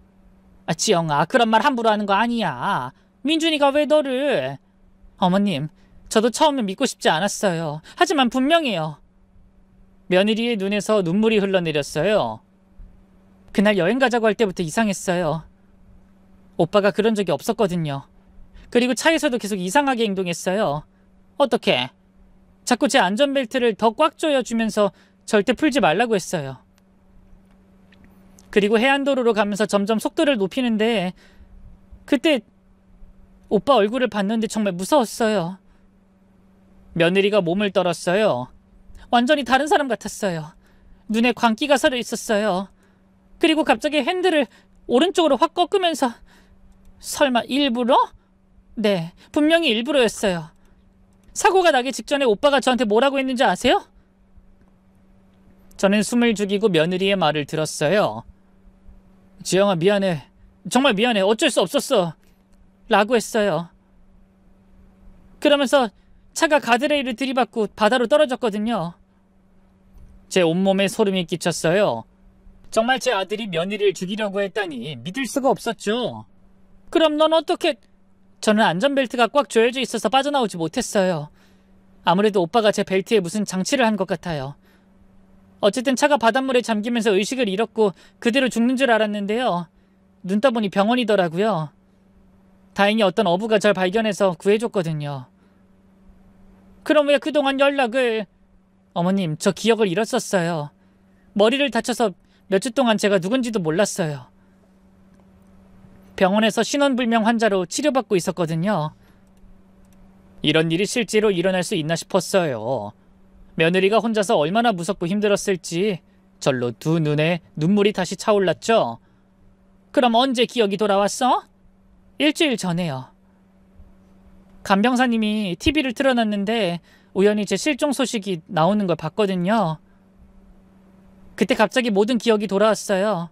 지영아, 그런 말 함부로 하는 거 아니야. 민준이가 왜 너를... 어머님, 저도 처음엔 믿고 싶지 않았어요. 하지만 분명해요. 며느리의 눈에서 눈물이 흘러내렸어요. 그날 여행 가자고 할 때부터 이상했어요. 오빠가 그런 적이 없었거든요. 그리고 차에서도 계속 이상하게 행동했어요. 어떻게? 자꾸 제 안전벨트를 더 꽉 조여주면서 절대 풀지 말라고 했어요. 그리고 해안도로로 가면서 점점 속도를 높이는데 그때 오빠 얼굴을 봤는데 정말 무서웠어요. 며느리가 몸을 떨었어요. 완전히 다른 사람 같았어요. 눈에 광기가 서려 있었어요. 그리고 갑자기 핸들을 오른쪽으로 확 꺾으면서... 설마 일부러? 네, 분명히 일부러였어요. 사고가 나기 직전에 오빠가 저한테 뭐라고 했는지 아세요? 저는 숨을 죽이고 며느리의 말을 들었어요. 지영아, 미안해. 정말 미안해. 어쩔 수 없었어. 라고 했어요. 그러면서 차가 가드레일을 들이받고 바다로 떨어졌거든요. 제 온몸에 소름이 끼쳤어요. 정말 제 아들이 며느리를 죽이려고 했다니 믿을 수가 없었죠. 그럼 넌 어떻게... 저는 안전벨트가 꽉 조여져 있어서 빠져나오지 못했어요. 아무래도 오빠가 제 벨트에 무슨 장치를 한 것 같아요. 어쨌든 차가 바닷물에 잠기면서 의식을 잃었고 그대로 죽는 줄 알았는데요. 눈 떠보니 병원이더라고요. 다행히 어떤 어부가 절 발견해서 구해줬거든요. 그럼 왜 그동안 연락을... 어머님, 저 기억을 잃었었어요. 머리를 다쳐서 몇 주 동안 제가 누군지도 몰랐어요. 병원에서 신원불명 환자로 치료받고 있었거든요. 이런 일이 실제로 일어날 수 있나 싶었어요. 며느리가 혼자서 얼마나 무섭고 힘들었을지 절로 두 눈에 눈물이 다시 차올랐죠. 그럼 언제 기억이 돌아왔어? 일주일 전에요. 간병사님이 TV를 틀어놨는데 우연히 제 실종 소식이 나오는 걸 봤거든요. 그때 갑자기 모든 기억이 돌아왔어요.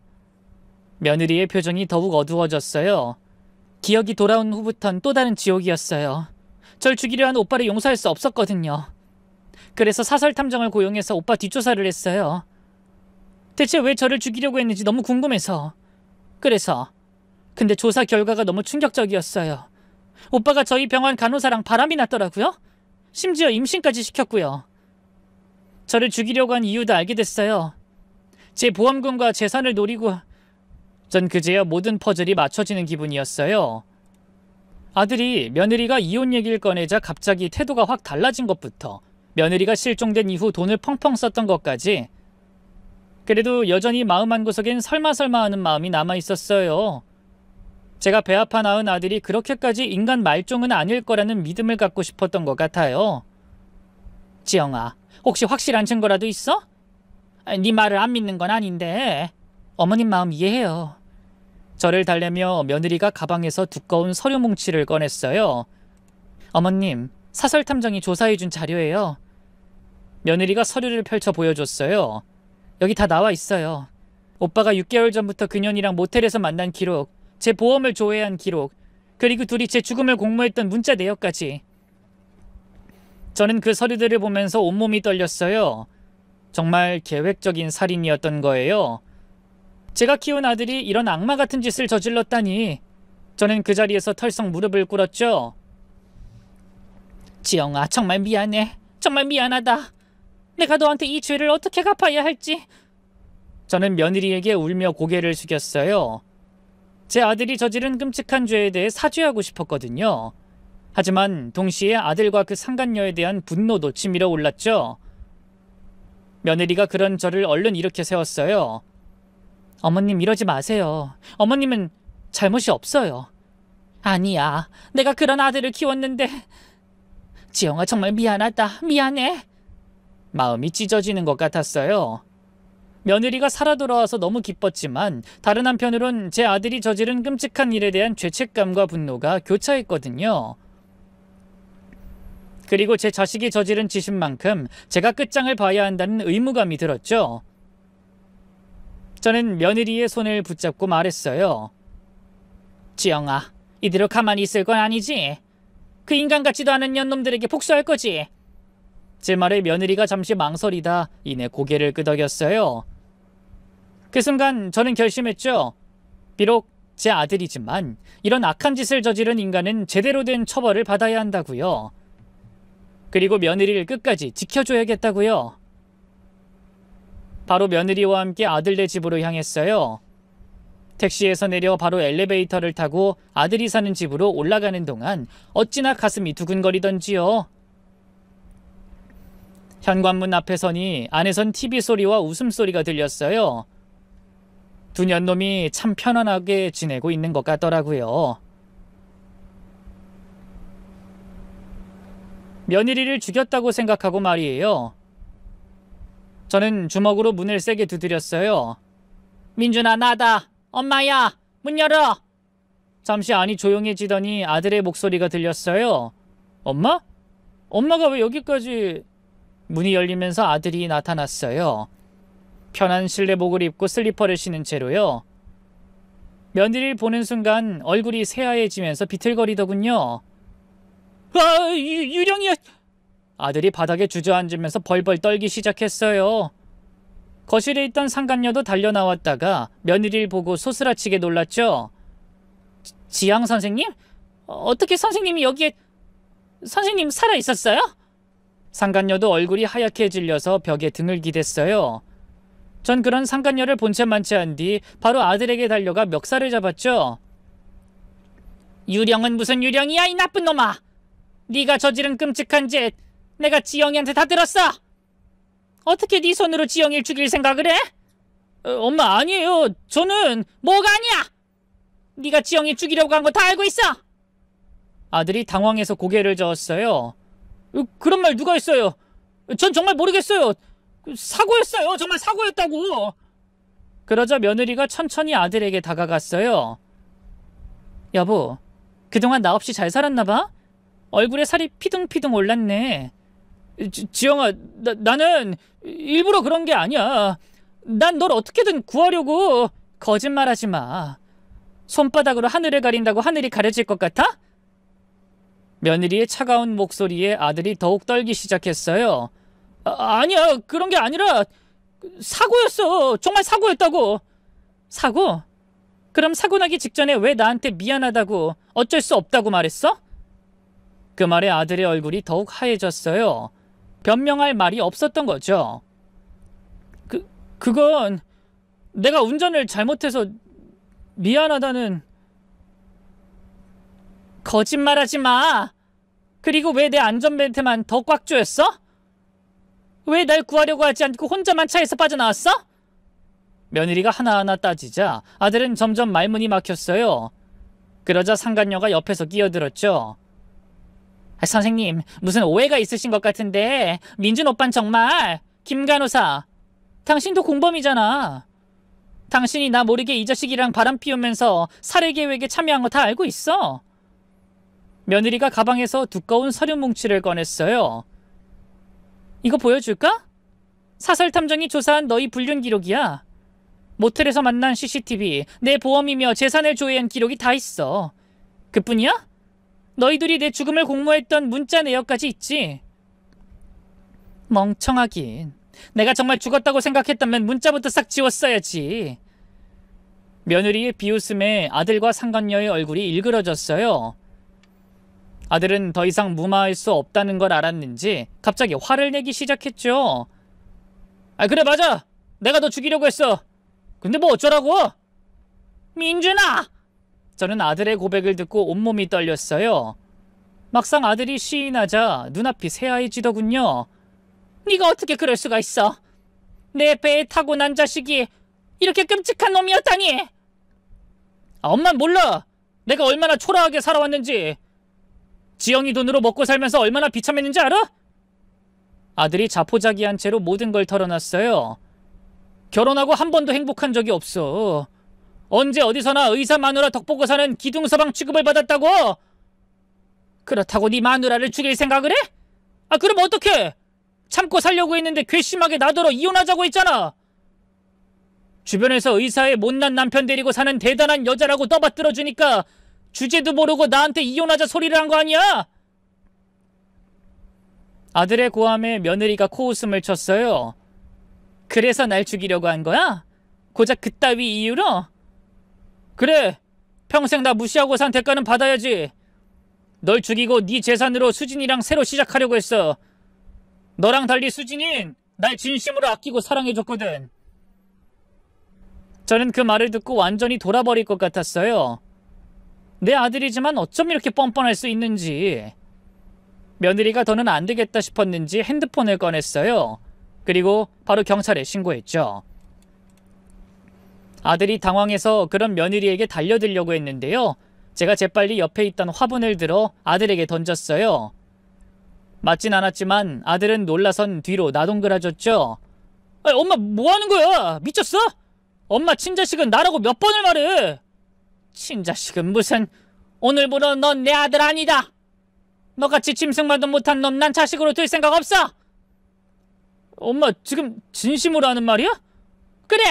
며느리의 표정이 더욱 어두워졌어요. 기억이 돌아온 후부턴 또 다른 지옥이었어요. 절 죽이려 한 오빠를 용서할 수 없었거든요. 그래서 사설 탐정을 고용해서 오빠 뒷조사를 했어요. 대체 왜 저를 죽이려고 했는지 너무 궁금해서. 근데 조사 결과가 너무 충격적이었어요. 오빠가 저희 병원 간호사랑 바람이 났더라고요. 심지어 임신까지 시켰고요. 저를 죽이려고 한 이유도 알게 됐어요. 제 보험금과 재산을 노리고... 전 그제야 모든 퍼즐이 맞춰지는 기분이었어요. 아들이 며느리가 이혼 얘기를 꺼내자 갑자기 태도가 확 달라진 것부터 며느리가 실종된 이후 돈을 펑펑 썼던 것까지, 그래도 여전히 마음 한구석엔 설마 하는 마음이 남아있었어요. 제가 배 아파 낳은 아들이 그렇게까지 인간 말종은 아닐 거라는 믿음을 갖고 싶었던 것 같아요. 지영아, 혹시 확실한 증거라도 있어? 네 말을 안 믿는 건 아닌데. 어머님 마음 이해해요. 저를 달래며 며느리가 가방에서 두꺼운 서류 뭉치를 꺼냈어요. 어머님, 사설 탐정이 조사해준 자료예요. 며느리가 서류를 펼쳐 보여줬어요. 여기 다 나와 있어요. 오빠가 6개월 전부터 그년이랑 모텔에서 만난 기록, 제 보험을 조회한 기록, 그리고 둘이 제 죽음을 공모했던 문자 내역까지. 저는 그 서류들을 보면서 온몸이 떨렸어요. 정말 계획적인 살인이었던 거예요. 제가 키운 아들이 이런 악마 같은 짓을 저질렀다니. 저는 그 자리에서 털썩 무릎을 꿇었죠. 지영아, 정말 미안해. 정말 미안하다. 내가 너한테 이 죄를 어떻게 갚아야 할지. 저는 며느리에게 울며 고개를 숙였어요. 제 아들이 저지른 끔찍한 죄에 대해 사죄하고 싶었거든요. 하지만 동시에 아들과 그 상간녀에 대한 분노도 치밀어 올랐죠. 며느리가 그런 저를 얼른 일으켜 세웠어요. 어머님, 이러지 마세요. 어머님은 잘못이 없어요. 아니야, 내가 그런 아들을 키웠는데. 지영아, 정말 미안하다. 미안해. 마음이 찢어지는 것 같았어요. 며느리가 살아 돌아와서 너무 기뻤지만 다른 한편으론 제 아들이 저지른 끔찍한 일에 대한 죄책감과 분노가 교차했거든요. 그리고 제 자식이 저지른 짓인 만큼 제가 끝장을 봐야 한다는 의무감이 들었죠. 저는 며느리의 손을 붙잡고 말했어요. 지영아, 이대로 가만히 있을 건 아니지? 그 인간 같지도 않은 년놈들에게 복수할 거지? 제 말에 며느리가 잠시 망설이다 이내 고개를 끄덕였어요. 그 순간 저는 결심했죠. 비록 제 아들이지만 이런 악한 짓을 저지른 인간은 제대로 된 처벌을 받아야 한다고요. 그리고 며느리를 끝까지 지켜줘야겠다고요. 바로 며느리와 함께 아들네 집으로 향했어요. 택시에서 내려 바로 엘리베이터를 타고 아들이 사는 집으로 올라가는 동안 어찌나 가슴이 두근거리던지요. 현관문 앞에 서니 안에선 TV 소리와 웃음소리가 들렸어요. 두 년놈이 참 편안하게 지내고 있는 것 같더라고요. 며느리를 죽였다고 생각하고 말이에요. 저는 주먹으로 문을 세게 두드렸어요. 민준아, 나다. 엄마야, 문 열어. 잠시 안이 조용해지더니 아들의 목소리가 들렸어요. 엄마? 엄마가 왜 여기까지... 문이 열리면서 아들이 나타났어요. 편한 실내복을 입고 슬리퍼를 신은 채로요. 며느리를 보는 순간 얼굴이 새하얘지면서 비틀거리더군요. 아, 유령이야! 아들이 바닥에 주저앉으면서 벌벌 떨기 시작했어요. 거실에 있던 상간녀도 달려나왔다가 며느리를 보고 소스라치게 놀랐죠. 지양 선생님? 어떻게 선생님이 여기에... 선생님 살아있었어요? 상간녀도 얼굴이 하얗게 질려서 벽에 등을 기댔어요. 전 그런 상간녀를 본체만치 한 뒤 바로 아들에게 달려가 멱살을 잡았죠. 유령은 무슨 유령이야, 이 나쁜 놈아! 네가 저지른 끔찍한 짓 내가 지영이한테 다 들었어! 어떻게 네 손으로 지영이를 죽일 생각을 해? 엄마, 아니에요. 저는... 뭐가 아니야! 네가 지영이 죽이려고 한 거 다 알고 있어! 아들이 당황해서 고개를 저었어요. 그런 말 누가 했어요? 전 정말 모르겠어요. 사고였어요. 정말 사고였다고. 그러자 며느리가 천천히 아들에게 다가갔어요. 여보, 그동안 나 없이 잘 살았나 봐? 얼굴에 살이 피둥피둥 올랐네. 지영아, 나는 일부러 그런 게 아니야. 난 널 어떻게든 구하려고. 거짓말하지 마. 손바닥으로 하늘을 가린다고 하늘이 가려질 것 같아? 며느리의 차가운 목소리에 아들이 더욱 떨기 시작했어요. 아니야, 그런 게 아니라 사고였어. 정말 사고였다고. 사고? 그럼 사고 나기 직전에 왜 나한테 미안하다고, 어쩔 수 없다고 말했어? 그 말에 아들의 얼굴이 더욱 하얘졌어요. 변명할 말이 없었던 거죠. 그건 내가 운전을 잘못해서 미안하다는... 거짓말하지 마. 그리고 왜 내 안전벨트만 더 꽉 조였어? 왜 날 구하려고 하지 않고 혼자만 차에서 빠져나왔어? 며느리가 하나하나 따지자 아들은 점점 말문이 막혔어요. 그러자 상간녀가 옆에서 끼어들었죠. 선생님, 무슨 오해가 있으신 것 같은데 민준 오빤 정말... 김 간호사, 당신도 공범이잖아. 당신이 나 모르게 이 자식이랑 바람 피우면서 살해 계획에 참여한 거 다 알고 있어. 며느리가 가방에서 두꺼운 서류 뭉치를 꺼냈어요. 이거 보여줄까? 사설탐정이 조사한 너희 불륜 기록이야. 모텔에서 만난 CCTV, 내 보험이며 재산을 조회한 기록이 다 있어. 그뿐이야? 너희들이 내 죽음을 공모했던 문자 내역까지 있지. 멍청하긴. 내가 정말 죽었다고 생각했다면 문자부터 싹 지웠어야지. 며느리의 비웃음에 아들과 상간녀의 얼굴이 일그러졌어요. 아들은 더 이상 무마할 수 없다는 걸 알았는지 갑자기 화를 내기 시작했죠. 그래, 맞아. 내가 너 죽이려고 했어. 근데 뭐 어쩌라고? 민준아! 저는 아들의 고백을 듣고 온몸이 떨렸어요. 막상 아들이 시인하자 눈앞이 새하얘지더군요. 네가 어떻게 그럴 수가 있어? 내 배에 타고 난 자식이 이렇게 끔찍한 놈이었다니! 엄만 몰라. 내가 얼마나 초라하게 살아왔는지. 지영이 돈으로 먹고 살면서 얼마나 비참했는지 알아? 아들이 자포자기한 채로 모든 걸 털어놨어요. 결혼하고 한 번도 행복한 적이 없어. 언제 어디서나 의사 마누라 덕보고 사는 기둥서방 취급을 받았다고? 그렇다고 네 마누라를 죽일 생각을 해? 그럼 어떡해? 참고 살려고 했는데 괘씸하게 나더러 이혼하자고 했잖아. 주변에서 의사의 못난 남편 데리고 사는 대단한 여자라고 떠받들어주니까 주제도 모르고 나한테 이혼하자 소리를 한 거 아니야? 아들의 고함에 며느리가 코웃음을 쳤어요. 그래서 날 죽이려고 한 거야? 고작 그따위 이유로? 그래, 평생 나 무시하고 산 대가는 받아야지. 널 죽이고 네 재산으로 수진이랑 새로 시작하려고 했어. 너랑 달리 수진인 날 진심으로 아끼고 사랑해줬거든. 저는 그 말을 듣고 완전히 돌아버릴 것 같았어요. 내 아들이지만 어쩜 이렇게 뻔뻔할 수 있는지. 며느리가 더는 안 되겠다 싶었는지 핸드폰을 꺼냈어요. 그리고 바로 경찰에 신고했죠. 아들이 당황해서 그런 며느리에게 달려들려고 했는데요. 제가 재빨리 옆에 있던 화분을 들어 아들에게 던졌어요. 맞진 않았지만 아들은 놀라선 뒤로 나동그라졌죠. 엄마 뭐하는 거야? 미쳤어? 엄마 친자식은 나라고 몇 번을 말해. 친자식은 무슨. 오늘부로 넌 내 아들 아니다. 너같이 짐승만도 못한 놈 난 자식으로 둘 생각 없어. 엄마 지금 진심으로 하는 말이야? 그래.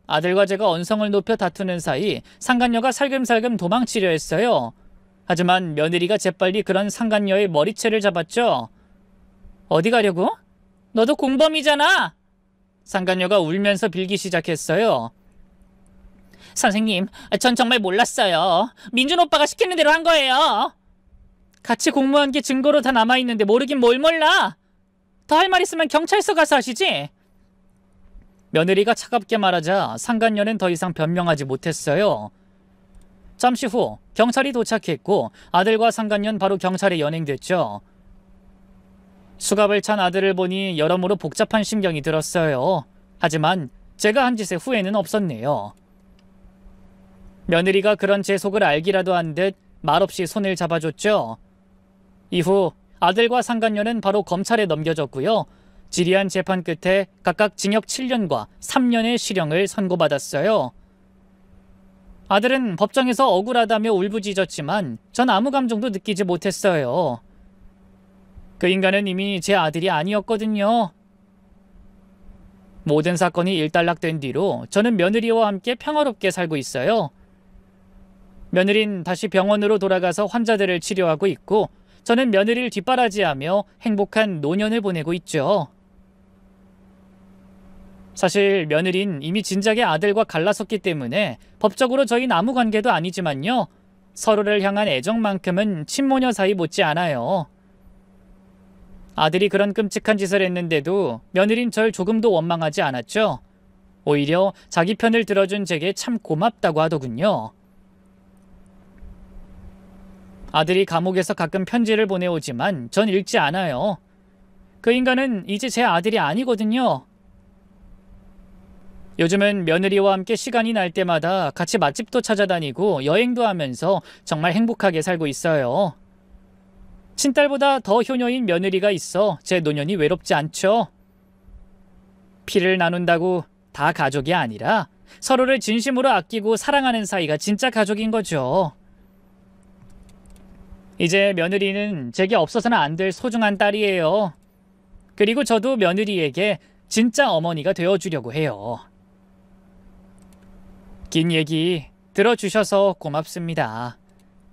아들과 제가 언성을 높여 다투는 사이 상간녀가 살금살금 도망치려 했어요. 하지만 며느리가 재빨리 그런 상간녀의 머리채를 잡았죠. 어디 가려고? 너도 공범이잖아. 상간녀가 울면서 빌기 시작했어요. 선생님, 전 정말 몰랐어요. 민준 오빠가 시키는 대로 한 거예요. 같이 공모한 게 증거로 다 남아있는데 모르긴 뭘 몰라. 더 할 말 있으면 경찰서 가서 하시지. 며느리가 차갑게 말하자 상간녀는 더 이상 변명하지 못했어요. 잠시 후 경찰이 도착했고 아들과 상간녀는 바로 경찰에 연행됐죠. 수갑을 찬 아들을 보니 여러모로 복잡한 심경이 들었어요. 하지만 제가 한 짓에 후회는 없었네요. 며느리가 그런 제 속을 알기라도 한 듯 말없이 손을 잡아줬죠. 이후 아들과 상간녀는 바로 검찰에 넘겨졌고요. 지리한 재판 끝에 각각 징역 7년과 3년의 실형을 선고받았어요. 아들은 법정에서 억울하다며 울부짖었지만 전 아무 감정도 느끼지 못했어요. 그 인간은 이미 제 아들이 아니었거든요. 모든 사건이 일단락된 뒤로 저는 며느리와 함께 평화롭게 살고 있어요. 며느린 다시 병원으로 돌아가서 환자들을 치료하고 있고 저는 며느리를 뒷바라지하며 행복한 노년을 보내고 있죠. 사실 며느린 이미 진작에 아들과 갈라섰기 때문에 법적으로 저희는 아무 관계도 아니지만요. 서로를 향한 애정만큼은 친모녀 사이 못지 않아요. 아들이 그런 끔찍한 짓을 했는데도 며느린 절 조금도 원망하지 않았죠. 오히려 자기 편을 들어준 제게 참 고맙다고 하더군요. 아들이 감옥에서 가끔 편지를 보내오지만 전 읽지 않아요. 그 인간은 이제 제 아들이 아니거든요. 요즘은 며느리와 함께 시간이 날 때마다 같이 맛집도 찾아다니고 여행도 하면서 정말 행복하게 살고 있어요. 친딸보다 더 효녀인 며느리가 있어 제 노년이 외롭지 않죠. 피를 나눈다고 다 가족이 아니라 서로를 진심으로 아끼고 사랑하는 사이가 진짜 가족인 거죠. 이제 며느리는 제게 없어서는 안 될 소중한 딸이에요. 그리고 저도 며느리에게 진짜 어머니가 되어주려고 해요. 긴 얘기 들어주셔서 고맙습니다.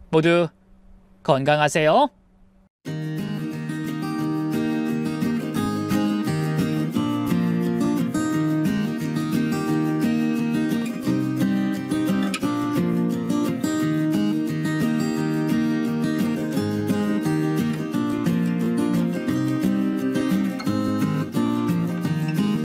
모두 건강하세요.